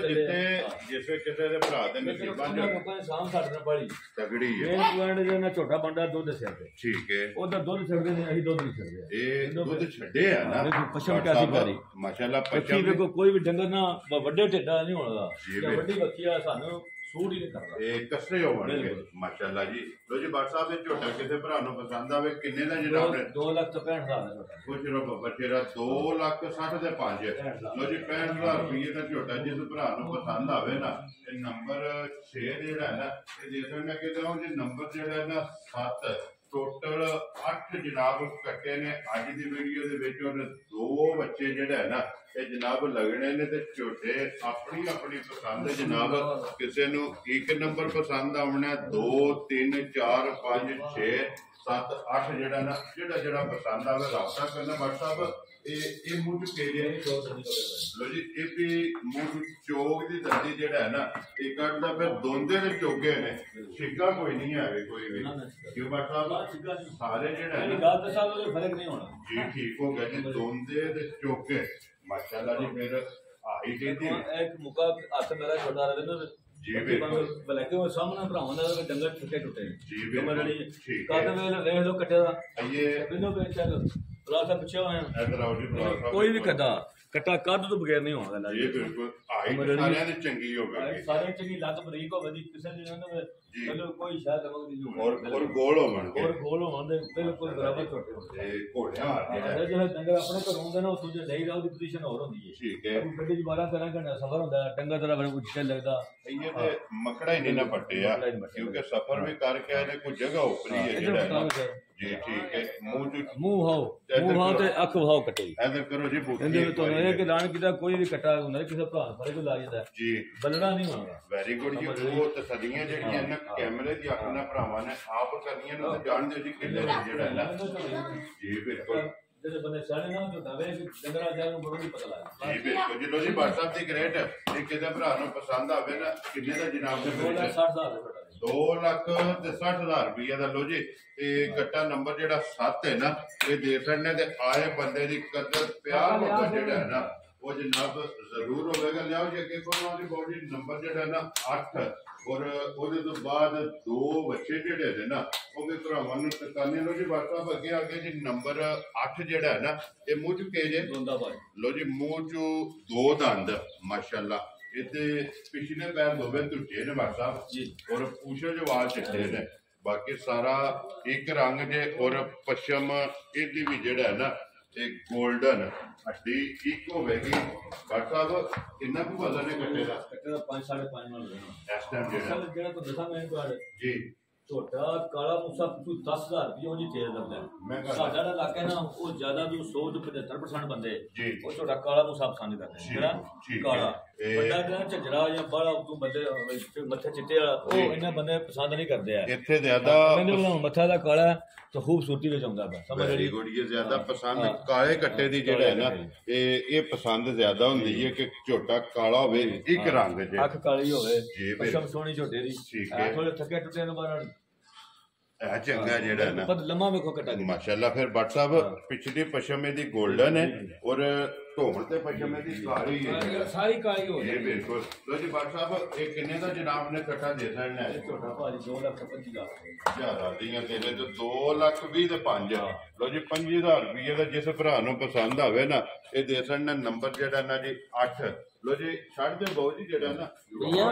ਜਿੱਥੇ ਕਿਸੇ ਦੇ ਭਰਾ ਦੇ ਨਸੀਬਾਂ ਚ ਕੋਈ ਸਾਮ ਸਾਡੇ ਨਾਲ ਬੜੀ ਤਗੜੀ ਹੈ ਇਹ ਪੁਆਇੰਟ ਜਿਹੜਾ ਛੋਟਾ ਬੰਦਾ ਦੁੱਧ ਦੱਸਿਆ ਤੇ ਠੀਕ ਹੈ ਉਹਦਾ ਦੁੱਧ ਛੱਡਦੇ ਨੇ ਅਸੀਂ ਦੁੱਧ ਨਹੀਂ ਛੱਡਦੇ ਇਹ ਦੁੱਧ ਛੱਡੇ ਆ ਨਾ ਪਸ਼ਮ ਕਿਆ ਸੀ ਬਾਰੀ ਮਾਸ਼ਾਅੱਲਾ ਪਸ਼ਮ ਵੇਖੋ ਕੋਈ ਵੀ ਡੰਗਰ ਨਾ ਵੱਡੇ ਢਿੱਡਾ ਨਹੀਂ ਹੋਣਾ ਜਾਂ ਵੱਡੀ ਬੱਕੀ ਆ ਸਾਨੂੰ ਸੂਟ ਹੀ ਨਹੀਂ ਕਰਦਾ ਇਹ ਕਸਰੇ ਹੋਣਗੇ ਮਾਸ਼ਾਅੱਲਾ ਜੀ ਲੋ ਜੀ ਬਾਟ ਸਾਹਿਬ ਦੇ ਝੋਟਾ ਕਿਸੇ ਭਰਾ ਨੂੰ ਪਸੰਦ ਆਵੇ ਕਿੰਨੇ ਦਾ ਜਿਹੜਾ 2,65,000 ਦਾ ਕੁਝ ਰੋ ਬੱਚੇਰਾ 2,60,000 ਦੇ 5 ਲੋ ਜੀ 65,000 ਰੁਪਏ ਦਾ ਝੋਟਾ ਜਿਸ ਭਰਾ ਨੂੰ ਪਸੰਦ ਆਵੇ ਨਾ ਇਹ ਨੰਬਰ 6 ਜਿਹੜਾ ਹੈ ਨਾ ਇਹ ਦੇ ਸਕਦੇ ਕਿ ਜੀ ਨੰਬਰ ਜਿਹੜਾ ਹੈ ਨਾ 7 ਟੋਟਲ 8 ਜਨਾਬ ਕੱਟੇ ਨੇ ਅੱਜ ਦੀ ਵੀਡੀਓ ਦੇ ਵਿੱਚ ਉਹਨੇ 2 ਬੱਚੇ ਜਿਹੜਾ ਹੈ ਨਾ ਇਹ ਜਨਾਬ ਲੱਗਣੇ ਨੇ ਤੇ ਝੋਟੇ ਆਪਣੀ ਪਸੰਦ ਜਨਾਬ ਕਿਸੇ ਨੂੰ 1 ਨੰਬਰ ਪਸੰਦ ਆਉਣਾ 2 3 4 5 6 7 8 ਜਿਹੜਾ ਨਾ ਜਿਹੜਾ ਪਸੰਦ ਆਵੇ ਰਾਬਤਾ ਕਰਨਾ WhatsApp ਇਹ ਮੂੰਹ ਚ ਕੇ ਲੋ ਜੀ ਇਹ ਵੀ ਮੂੰਹ ਚੋਗ ਦੀ ਦੰਦੀ ਜਿਹੜਾ ਹੈ ਨਾ ਇਹ ਕੱਢਦਾ ਫਿਰ ਦੋਂਦੇ ਦੇ ਚੋਗੇ ਨੇ ਛਿੱਗਾ ਕੋਈ ਨਹੀਂ ਆਵੇ ਕੋਈ ਵੀ ਕਿਉਂ WhatsApp ਸਾਰੇ ਜਿਹੜਾ ਹੈ ਗੱਲ ਤਾਂ ਸਾਹਿਬ ਉਹਦੇ ਫਰਕ ਨਹੀਂ ਹੋਣਾ ਜੀ ਠੀਕ ਹੋ ਗਿਆ ਜੀ ਦੋਂਦੇ ਦੇ ਚੋਗੇ ਮਾਸ਼ਾਅੱਲਾ ਜੀ ਫਿਰ ਆਹੀ ਕਹਿੰਦੀ ਇੱਕ ਮੁਕਾ ਹੱਥ ਮੇਰਾ ਛੋਟਾ ਰਵੇ ਨਾ ਜੀ ਬਿਲਕੁਲ ਬਲਕਿ ਉਹ ਸਾਹਮਣੇ ਭਰਾਵਾਂ ਦਾ ਡੰਗਰ ਟੁੱਟੇ ਜੀ ਬਿਲਕੁਲ ਕੱਦ ਵੇਲੇ ਵੇਖ ਲੋ ਕੱਟੇ ਦਾ ਬਿਲੋ ਪੇ ਚੱਲ ਪਲਾਸਾ ਪਿੱਛੇ ਹੋਇਆ ਇਧਰ ਆਓ ਜੀ ਕੋਈ ਵੀ ਕੱਟਾ ਕੱਦ ਤੋਂ ਬਗੈਰ ਨਹੀਂ ਹੋਣਾ ਜੀ ਬਿਲਕੁਲ ਆਹੀ ਸਾਰਿਆਂ ਦੀ ਚੰਗੀ ਹੋਵੇਗੀ ਸਾਰੇ ਚੰਗੀ ਲੱਤ ਬਰੀਕ ਹੋਵੇ ਕਿਸੇ ਦੀ ਨਾ ਚਲੋ ਕੋਈ ਸ਼ਾਇਦ ਅਮਗ ਨਹੀਂ ਹੋਣੀ ਔਰ ਗੋਲ ਹੋਣਗੇ ਔਰ ਗੋਲ ਹੋਣਦੇ ਬਿਲਕੁਲ ਬਰਾਬਰ ਛੋਟੇ ਹੁੰਦੇ ਤੇ ਘੋੜਿਆਂ ਜਿਹੜਾ ਡੰਗਰ ਆਪਣੇ ਘਰੋਂ ਹੁੰਦੇ ਨਾ ਉਹ ਦੂਜੇ ਨਹੀਂ ਦਾ ਉਹਦੀ ਪੋਜੀਸ਼ਨ ਹੋਰ ਹੁੰਦੀ ਹੈ ਠੀਕ ਹੈ ਗੱਡੀ 'ਚ 12-13 ਘੰਟੇ ਸਫ਼ਰ ਹੁੰਦਾ ਡੰਗਰ ਤੇਰਾ ਬੜਾ ਉੱਚਾ ਲੱਗਦਾ ਇਹ ਤੇ ਮਕੜਾ ਹੀ ਨਹੀਂ ਨਾ ਪੱਟਿਆ ਕਿਉਂਕਿ ਸਫ਼ਰ ਵੀ ਕਰਕੇ ਆਏ ਨੇ ਕੋਈ ਜਗ੍ਹਾ ਉਪਰੀ ਹੈ ਜਿਹੜਾ ਜੀ ਠੀਕ ਹੈ ਮੂੰਹ ਹਾਓ ਤੇ ਅੱਖ ਵਹਾਓ ਕੱਟੇ ਇਧਰ ਕਰੋ ਜੀ ਬੂਟੀ ਇਹਦੇ ਤੋਂ ਇਹ ਕਿ ਲਾਣ ਕਿਦਾ ਕੋਈ ਵੀ ਕੱਟਾ ਹੁੰਦਾ ਕਿਸੇ ਭਰਾ ਫੜੇ ਕੋ ਲਾ ਜਾਂਦਾ ਜੀ ਬਲੜਾ ਨਹੀਂ ਹੋਣਾ ਵੈਰੀ ਗੁੱਡ ਜੀ ਉਹ ਤਸੱਲੀਆਂ ਜਿਹੜੀਆਂ ਇਹਨਾਂ ਕੈਮਰੇ ਦੀ ਅੱਖ ਨਾਲ ਭਰਾਵਾਂ ਨੇ ਆਪ ਕਰਨੀਆਂ ਨੇ ਜਾਣਦੇ ਜੀ ਕਿੱਲੇ ਜਿਹੜਾ ਨਾ ਜੀ ਬਿਲਕੁਲ ਜਿਹੜੇ ਬੰਦੇ ਸਾਰੇ ਨਾ ਜੋ ਦਵੇ ਡੰਗਰਾ ਜਾਨ ਨੂੰ ਬੜਾ ਨਹੀਂ ਪਤਾ ਲੱਗਦਾ ਜੀ ਬਿਲਕੁਲ ਜੀ ਲੋ ਜੀ WhatsApp ਦੀ ਗ੍ਰੇਟ ਇਹ ਕਿਤੇ ਭਰਾ ਨੂੰ ਪਸੰਦ ਆਵੇ ਨਾ ਕਿੰਨੇ ਦਾ ਜਨਾਬ ਦੇ 2,60,000 ਰੁਪਏ ਦਾ ਲੋ ਜੀ ਇਹ ਕੱਟਾ ਨੰਬਰ ਜਿਹੜਾ 7 ਹੈ ਨਾ ਇਹ ਦੇ ਸਕਦੇ ਤੇ ਆਏ ਬੰਦੇ ਦੀ ਕਦਰ ਪਿਆਰ ਮੁਹੱਬਤ ਜਿਹੜਾ ਹੈ ਨਾ ਉਹ ਜਨਾਬ ਜ਼ਰੂਰ ਹੋਵੇਗਾ ਲਿਆਓ ਜੀ ਅੱਗੇ ਕੋਲ ਉਹਦੀ ਬੋਡੀ ਨੰਬਰ ਜਿਹੜਾ ਨਾ 8 ਔਰ ਉਹਦੇ ਤੋਂ ਬਾਅਦ 2 ਬੱਚੇ ਜਿਹੜੇ ਨੇ ਨਾ ਉਹ ਵੀ ਭਰਾਵਾਂ ਨੂੰ ਤਕਾਨੇ ਲੋ ਜੀ WhatsApp ਅੱਗੇ ਜੀ ਨੰਬਰ 8 ਜਿਹੜਾ ਹੈ ਨਾ ਇਹ ਮੂੰਹ ਚੁੱਕੇ ਜੇ ਲੋ ਜੀ ਮੂੰਹ ਚੋਂ 2 ਦੰਦ ਮਾਸ਼ਾਅੱਲਾ ਇਹਦੇ ਪਿਛਲੇ ਪੈਰ ਦੋਵੇਂ ਟੁੱਟੇ ਨੇ WhatsApp ਜੀ ਔਰ ਪੂਛੋ ਜੋ ਵਾਲ ਚਿੱਟੇ ਨੇ ਬਾਕੀ ਸਾਰਾ ਇੱਕ ਰੰਗ ਜੇ ਔਰ ਪਸ਼ਮ ਇਹਦੀ ਵੀ ਜਿਹੜਾ ਹੈ ਨਾ ਇਹ 골ਡਨ ਹੱਡੀ ਇੱਕ ਹੋਵੇਗੀ WhatsApp ਕਿੰਨਾ ਕੁ ਵਜ਼ਨ ਹੈ ਕੱਟੇ ਦਾ 5.5 ਨਾਲ ਇਸ ਟਾਈਮ ਜਿਹੜਾ ਤੋਂ ਦੱਸਾਂ ਮੈਂ ਤੁਹਾਡੇ ਜੀ ਛੋਟਾ ਕਾਲਾ ਮੂਸਾ ਤੂੰ 10,000 ਰੁਪਏ ਉਹਦੀ ਤੇਜ਼ ਲੱਗਦਾ ਸਾਡਾ ਜਿਹੜਾ ਇਲਾਕਾ ਨਾ ਉਹ ਜ਼ਿਆਦਾ ਤੋਂ 100 ਤੋਂ 75% ਬੰਦੇ ਉਹ ਛੋਟਾ ਕਾਲਾ ਮੂਸਾ ਪਸੰਦ ਕਰਦੇ ਜਿਹੜਾ ਕਾਲਾ ਵੱਡਾ ਜਿਹੜਾ ਝੱਜਰਾ ਜਾਂ ਬਾਹਲਾ ਤੂੰ ਬੰਦੇ ਮੱਥੇ ਚਿੱਟੇ ਵਾਲਾ ਉਹ ਇਹਨਾਂ ਬੰਦੇ ਪਸੰਦ ਨਹੀਂ ਕਰਦੇ ਆ ਇੱਥੇ ਜ਼ਿਆਦਾ ਮੱਥਾ ਦਾ ਕਾਲਾ ਤਾਂ ਖੂਬਸੂਰਤੀ ਵਿੱਚ ਆਉਂਦਾ ਪਿਆ ਸਮਝ ਵੈਰੀ ਗੁੱਡ ਇਹ ਜ਼ਿਆਦਾ ਪਸੰਦ ਕਾਲੇ ਕੱਟੇ ਦੀ ਜਿਹੜਾ ਹੈ ਨਾ ਇਹ ਪਸੰਦ ਜ਼ਿਆਦਾ ਹੁੰਦੀ ਹੈ ਕਿ ਝੋਟਾ ਕਾਲਾ ਹੋਵੇ ਇੱਕ ਰੰਗ ਚ ਅੱਖ ਕਾਲੀ ਹੋਵੇ ਪਸ਼ਮ ਸੋਹਣੀ ਝੋਟੇ ਦੀ ਠੀਕ ਹੈ ਥੋੜੇ ਥੱਕੇ ਟੁੱਟੇ ਨੂੰ ਬਾਅਦ ਇਹ ਚੰਗਾ ਜਿਹੜਾ ਨਾ ਪਰ ਲੰਮਾ ਵੇਖੋ ਕੱਟਾ ਮਾਸ਼ਾਅੱਲਾ ਫਿਰ ਬੱਟ ਸਾਹਿਬ ਪਿਛਲੀ ਪਸ਼ਮ ਇਹਦੀ 골ਡਨ ਹੈ ਔਰ ਢੋਲ ਤੇ ਪਸ਼ਮ ਇਹਦੀ ਕਾਲੀ ਹੈ ਸਾਰੀ ਕਾਲੀ ਹੋ ਗਈ ਬਿਲਕੁਲ ਲੋ ਜੀ ਬੱਟ ਸਾਹਿਬ ਇਹ ਕਿੰਨੇ ਦਾ ਜਨਾਬ ਨੇ ਇਕੱਠਾ ਦੇ ਦੇਣਾ ਹੈ ਝੋਟਾ ਭਾਜੀ 2,25,000 ਜ਼ਿਆਦਾ ਦੀਆਂ ਤੇਰੇ ਤੋਂ 2,20,000 ਤੇ 5 ਲੋ ਜੀ 5,000 ਰੁਪਏ ਦਾ ਜਿਸ ਭਰਾ ਨੂੰ ਪਸੰਦ ਆਵੇ ਨਾ ਇਹ ਦੇ ਸਕਣਾ ਨੰਬਰ ਜਿਹੜਾ ਨਾ ਜੀ 8 ਲੋ ਜੀ ਛੱਡ ਦੇ ਬਹੁਤ ਜੀ ਜਿਹੜਾ ਨਾ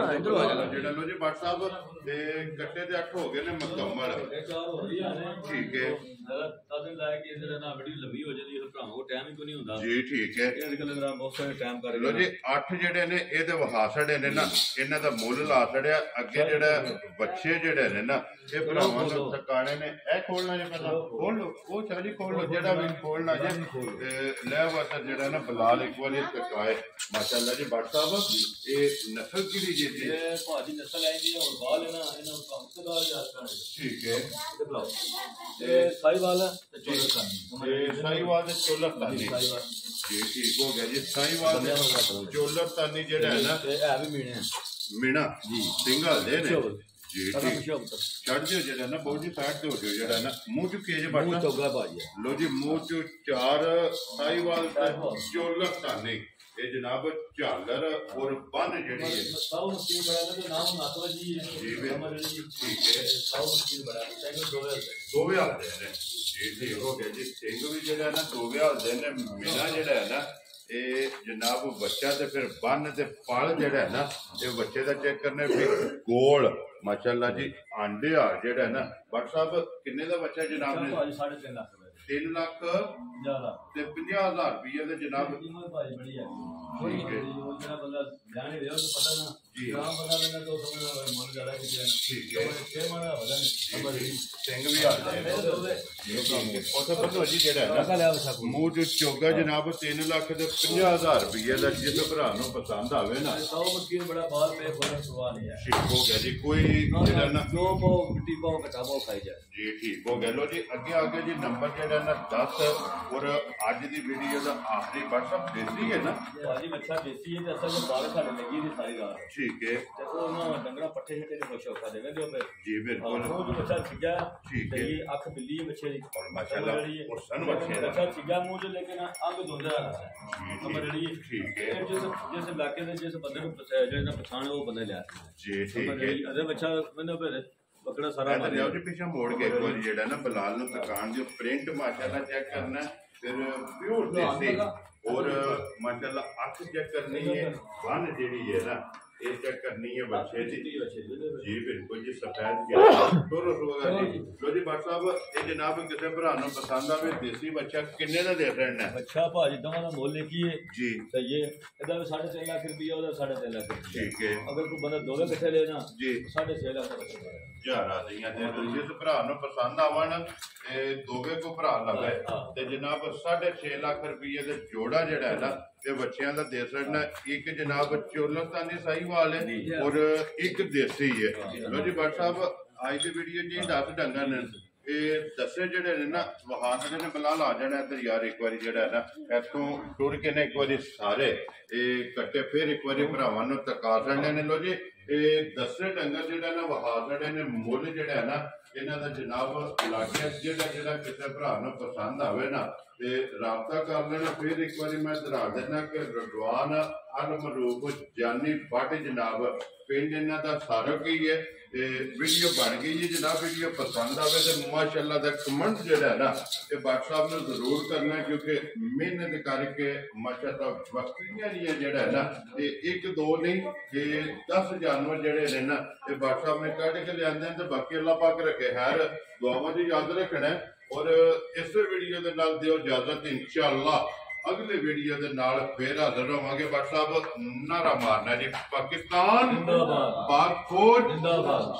ਜਿਹੜਾ ਲੋ ਜੀ ਬੱਟ ਸਾਹਿਬ ਤੇ ਕੱਟੇ ਦੇ 8 ਹੋ ਗਏ ਨੇ ਮੁਕੰਮਲ ਠੀਕ ਹੈ ਜੀ ਠੀਕ ਹੈ ਲੋ ਜੀ 8 ਜਿਹੜੇ ਨੇ ਇਹਦੇ ਵਹਾ ਛੜੇ ਨੇ ਨਾ ਇਹਨਾਂ ਦਾ ਮੁੱਲ ਲਾ ਛੜਿਆ ਅੱਗੇ ਜਿਹੜਾ ਬੱਚੇ ਜਿਹੜੇ ਨੇ ਨਾ ਇਹ ਭਰਾਵਾਂ ਨੂੰ ਥਕਾਣੇ ਨੇ ਇਹ ਖੋਲਣਾ ਜੇ ਪਹਿਲਾਂ ਖੋਲ ਲੋ ਉਹ ਚਾਲੀ ਖੋਲ ਲੋ ਜਿਹੜਾ ਵੀ ਖੋਲਣਾ ਜੇ ਲੈ ਵਾਸਾ ਜਿਹੜਾ ਨਾ ਬਲਾਲ ਇੱਕ ਵਾਰੀ ਟਕਾਏ ਮਾਸ਼ਾਅੱਲਾ ਜੀ ਬੱਟ ਸਾਹਿਬ ਇਹ ਨਸਲ ਕਿਹੜੀ ਜੀ ਇਹ ਭਾਜੀ ਨਸਲ ਆਈ ਹੈ ਹੋਰ ਬਾਲ ਇਹਨਾਂ ਕੰਮ ਦਾ ਯਾਦ ਠੀਕ ਹੈ ਤੇ ਸਾਈਵਾਲ ਤੇ ਚੋਲਰਤਾਨੀ ਇਹ ਸਾਈਵਾਲ ਤੇ ਚੋਲਰਤਾਨੀ ਜੀ ਠੀਕ ਹੋ ਗਿਆ ਜੀ ਸਾਈਵਾਲ ਤੇ ਚੋਲਰਤਾਨੀ ਜਿਹੜਾ ਹੈ ਨਾ ਇਹ ਹੈ ਵੀ ਮੀਣਾ ਜੀ ਸਿੰਗਲ ਦੇ ਨੇ ਜੀ ਠੀਕ ਛੱਡ ਦਿਓ ਜਿਹੜਾ ਨਾ ਬਹੁਤ ਜੀ ਸਾਈਡ ਤੇ ਹੋ ਜਾਓ ਜਿਹੜਾ ਨਾ ਮੂੰਹ ਚ ਕੇਜ ਬਟਨਾ ਚੋਗਾ ਭਾਜੀ ਲੋ ਜੀ ਮੂੰਹ ਚ 4 ਸਾਈਵਾਲ ਤੇ ਚੋਲਰਤਾਨੀ ਇਹ ਜਨਾਬ ਝਾਲਰ ਔਰ ਬੰਨ ਜਿਹੜੀ ਹੈ ਸਾਊ ਮਸਕੀਨ ਬੜਾ ਦਾ ਨਾਮ ਨਾਤਵਾ ਜੀ ਹੈ ਜੀ ਠੀਕ ਹੈ ਸਾਊ ਮਸਕੀਨ ਬੜਾ ਸੈਕਿੰਡ 2,000 ਦੇ ਨੇ ਜੀ ਠੀਕ ਹੋ ਗਿਆ ਜੀ ਸਿੰਘ ਵੀ ਜਿਹੜਾ ਨਾ 2,000 ਦੇ ਨੇ ਮੇਰਾ ਜਿਹੜਾ ਹੈ ਨਾ ਇਹ ਜਨਾਬ ਬੱਚਾ ਤੇ ਫਿਰ ਬੰਨ ਤੇ ਪਲ ਜਿਹੜਾ ਹੈ ਨਾ ਇਹ ਬੱਚੇ ਦਾ ਚੈੱਕ ਕਰਨੇ ਵੀ ਗੋਲ ਮਾਸ਼ਾਅੱਲਾ ਜੀ ਆਂਡੇ ਆ ਜਿਹੜਾ ਨਾ ਬੱਟ ਸਾਹਿਬ ਕਿੰਨੇ ਦਾ ਬੱਚਾ ਜਨਾਬ ਨੇ 3.5 ਲੱਖ 3 ਲੱਖ ਤੇ 50,000 ਰੁਪਏ ਦੇ ਜਨਾਬ ਭਾਜੀ ਬੜੀ ਹੈ ਠੀਕ ਹੈ ਉਹ ਜਿਹੜਾ ਬੰਦਾ ਜਾਣੇ ਰਿਹਾ ਉਹਨੂੰ ਪਤਾ ਨਾ ਜੀ ਆਮ ਬੰਦਾ ਲੈਣਾ ਤਾਂ ਸਮਝ ਮਨ ਜ਼ਿਆਦਾ ਕਿਤੇ ਠੀਕ ਹੈ ਛੇ ਮਨ ਹੋਦਾ ਨਹੀਂ ਸਿੰਘ ਵੀ ਆ ਜਾਏ ਉਹ ਤਾਂ ਬੰਦੋ ਜੀ ਜਿਹੜਾ ਹੈ ਨਾ ਮੂੰਹ ਚ ਚੋਗਾ ਜਨਾਬ 3 ਲੱਖ ਤੇ 50,000 ਰੁਪਏ ਦਾ ਜਿਸ ਭਰਾ ਨੂੰ ਪਸੰਦ ਆਵੇ ਨਾ 100 ਮੱਕੀ ਬੜਾ ਬਾਲ ਪੇ ਬੋਲਣ ਸਵਾਲ ਨਹੀਂ ਹੈ ਠੀਕ ਹੋ ਗਿਆ ਜੀ ਕੋਈ ਜਿਹੜਾ ਨਾ ਜੋ ਪਾਓ ਮਿੱਟੀ ਪਾਓ ਘਟਾਵੋ ਖਾਈ ਜਾ ਜੀ ਠੀਕ ਹੋ ਗਿਆ ਲੋ ਜੀ ਅੱਗੇ ਜੀ ਨੰਬਰ ਜਿਹੜਾ ਨਾ 10 ਔਰ ਅੱਜ ਦੀ ਵੀਡੀਓ ਦਾ ਆਖਰੀ WhatsApp ਦੇਸੀ ਹੈ ਨਾ ਭਾਜੀ ਬੱਚਾ ਦੇਸੀ ਹੈ ਤੇ ਅਸਲ ਵਿੱਚ ਬਾਲ ਸਾਡੇ ਲੱਗੀ ਦੀ ਸਾਰੀ ਰਾਤ ਠੀਕ ਹੈ ਤੇ ਉਹ ਨਾ ਡੰਗਰਾ ਪੱਠੇ ਛੱਟੇ ਦੇ ਖੁਸ਼ ਹੋ ਕੇ ਦੇਵੇ ਜੋ ਜੀ ਬਿਲਕੁਲ ਉਹ ਜੋ ਬੱਚਾ ਸਿੱਗਾ ਠੀਕ ਹੈ ਇਹ ਅੱਖ ਬਿੱਲੀ ਹੈ ਬੱਚੇ ਦੀ ਮਾਸ਼ਾਅੱਲਾ ਉਹ ਸਨ ਬੱਚੇ ਦਾ ਬੱਚਾ ਸਿੱਗਾ ਮੂੰਹ ਚ ਲੇਕਿਨ ਅੰਗ ਧੁੰਦਾ ਸਮਝ ਰਹੀ ਠੀਕ ਹੈ ਜਿਸ ਇਲਾਕੇ ਦੇ ਜਿਸ ਬੰਦੇ ਨੂੰ ਜਿਹੜਾ ਪਛਾਣ ਉਹ ਬੰਦੇ ਲਿਆ ਜੀ ਠੀਕ ਹੈ ਅਰੇ ਬੱਚਾ ਮੈਨੂੰ ਫਿਰ ਪਕੜਾ ਸਾਰਾ ਮਾਰਿਆ ਜੀ ਪਿੱਛੇ ਮੋੜ ਕੇ ਇੱਕ ਵਾਰੀ ਜਿਹੜਾ ਨਾ ਬਲਾਲ ਨੂੰ ਦੁਕਾਨ ਦੇ ਪ੍ਰਿੰਟ ਮਾਸ਼ਾਅੱਲਾ ਚੈੱਕ ਕਰਨਾ ਫਿਰ ਪਿਓਰ ਦੇਸੀ ਔਰ ਮਾਸ਼ਾਅੱਲਾ ਅੱਖ ਚੈੱਕ ਕਰਨੀ ਹੈ ਬੰਨ ਜਿਹੜੀ ਹੈ ਨਾ ਇਹ ਚੈੱਕ ਕਰਨੀ ਹੈ ਬੱਚੇ ਦੀ ਜੀ ਬਿਲਕੁਲ ਜੀ ਸਫੈਦ ਗਿਆ ਤੋਰੋ ਹੋਗਾ ਜੀ ਲੋ ਜੀ ਬੱਟ ਸਾਹਿਬ ਇਹ ਜਨਾਬ ਕਿਸੇ ਭਰਾ ਨੂੰ ਪਸੰਦ ਆਵੇ ਦੇਸੀ ਬੱਚਾ ਕਿੰਨੇ ਦਾ ਦੇ ਦੇਣਾ ਬੱਚਾ ਭਾਜੀ ਦੋਵਾਂ ਦਾ ਮੁੱਲ ਕੀ ਹੈ ਜੀ ਸਹੀ ਹੈ ਇਹਦਾ 3.5 ਲੱਖ ਰੁਪਏ ਉਹਦਾ 3.5 ਲੱਖ ਠੀਕ ਹੈ ਅਗਰ ਕੋਈ ਬੰਦਾ ਦੋਵੇਂ ਇਕੱਠੇ ਲੈਣਾ ਜੀ 6.5 ਲੱਖ ਦਾ ਜਾਰਾ ਦੀਆਂ ਤੇ ਜਿਸ ਭਰਾ ਨੂੰ ਪਸੰਦ ਆਵਣ ਤੇ ਦੋਵੇਂ ਕੋ ਭਰਾ ਲਵੇ ਤੇ ਜਨਾਬ 6.5 ਲੱਖ ਰੁਪਏ ਦੇ ਜੋੜਾ ਜਿਹੜਾ ਹੈ ਨਾ ਇਹ ਬੱਚਿਆਂ ਦਾ ਦੇ ਸਕਣਾ ਇੱਕ ਜਨਾਬ ਚੋਲਰਤਾਨੀ ਸਾਹੀਵਾਲ ਹੈ ਔਰ ਇੱਕ ਦੇਸੀ ਹੈ ਲੋ ਜੀ ਬੱਟ ਸਾਹਿਬ ਅੱਜ ਦੀ ਵੀਡੀਓ ਜੀ 10 ਡੰਗਾਂ ਨੇ ਇਹ ਦੱਸੇ ਜਿਹੜੇ ਨੇ ਨਾ ਵਹਾਨ ਜਿਹੜੇ ਨੇ ਬਲਾਲ ਆ ਜਾਣਾ ਤੇ ਯਾਰ ਇੱਕ ਵਾਰੀ ਜਿਹੜਾ ਹੈ ਨਾ ਇੱਥੋਂ ਟੁਰ ਕੇ ਨਾ ਇੱਕ ਵਾਰੀ ਸਾਰੇ ਇਹ ਕੱਟੇ ਫਿਰ ਇੱਕ ਵਾਰੀ ਭਰਾਵਾਂ ਨੂੰ ਤਕਾ ਛੱਡਣੇ ਨੇ ਲੋ ਜੀ ਇਹ ਦੱਸੇ ਡੰਗਰ ਜਿਹੜਾ ਨਾ ਵਹਾ ਜਿਹੜੇ ਨੇ ਮੁੱਲ ਜਿਹੜਾ ਹੈ ਨਾ ਇਹਨਾਂ ਦਾ ਜਨਾਬ ਲਾਗਿਆ ਜਿਹੜਾ ਕਿਸੇ ਭਰਾ ਨੂੰ ਪਸੰਦ ਆਵੇ ਨਾ ਤੇ ਰਾਬਤਾ ਕਰ ਲੈਣਾ ਫਿਰ ਇੱਕ ਵਾਰੀ ਮੈਂ ਦੱਸ ਦੇਣਾ ਕਿ ਰਡਵਾਨ ਅਲ ਮਰੂਫ ਜਾਨੀ ਬੱਟ ਜਨਾਬ ਪਿੰਡ ਇਹਨਾਂ ਦਾ ਸਾਰਾ ਕੀ ਹੈ ਤੇ ਵੀਡੀਓ ਬਣ ਗਈ ਜੀ ਜਨਾਬ ਵੀਡੀਓ ਪਸੰਦ ਆਵੇ ਤੇ ਮਾਸ਼ਾਅੱਲਾ ਦਾ ਕਮੈਂਟ ਜਿਹੜਾ ਹੈ ਨਾ ਇਹ ਬੱਟ ਸਾਹਿਬ ਨੂੰ ਜ਼ਰੂਰ ਕਰਨਾ ਕਿਉਂਕਿ ਮਿਹਨਤ ਕਰਕੇ ਮਾਸ਼ਾਅੱਲਾ ਬੱਕਰੀਆਂ ਦੀਆਂ ਜਿਹੜਾ ਹੈ ਨਾ ਇਹ 1-2 ਨਹੀਂ ਇਹ 10 ਜਾਨਵਰ ਜਿਹੜੇ ਨੇ ਨਾ ਇਹ ਬੱਟ ਸਾਹਿਬ ਨੇ ਕੱਢ ਕੇ ਲਿਆਂਦੇ ਤੇ ਬਾਕੀ ਅੱਲਾਹ ਪਾਕ ਰੱਖੇ ਹੈਰ ਦੁਆਵਾਂ ਦੀ ਯਾਦ ਰੱਖਣਾ ਔਰ ਇਸੇ ਵੀਡੀਓ ਦੇ ਨਾਲ ਦਿਓ ਇਜਾਜ਼ਤ ਇਨਸ਼ਾਅੱਲਾ ਅਗਲੇ ਵੀਡੀਓ ਦੇ ਨਾਲ ਫੇਰ ਹਾਜ਼ਰ ਹੋਵਾਂਗੇ ਬੱਟ ਸਾਹਿਬ ਨਾਰਾ ਮਾਰਨਾ ਜੀ ਪਾਕਿਸਤਾਨ ਜਿੰਦਾਬਾਦ ਪਾਕ ਫੌਜ ਜਿੰਦਾਬਾਦ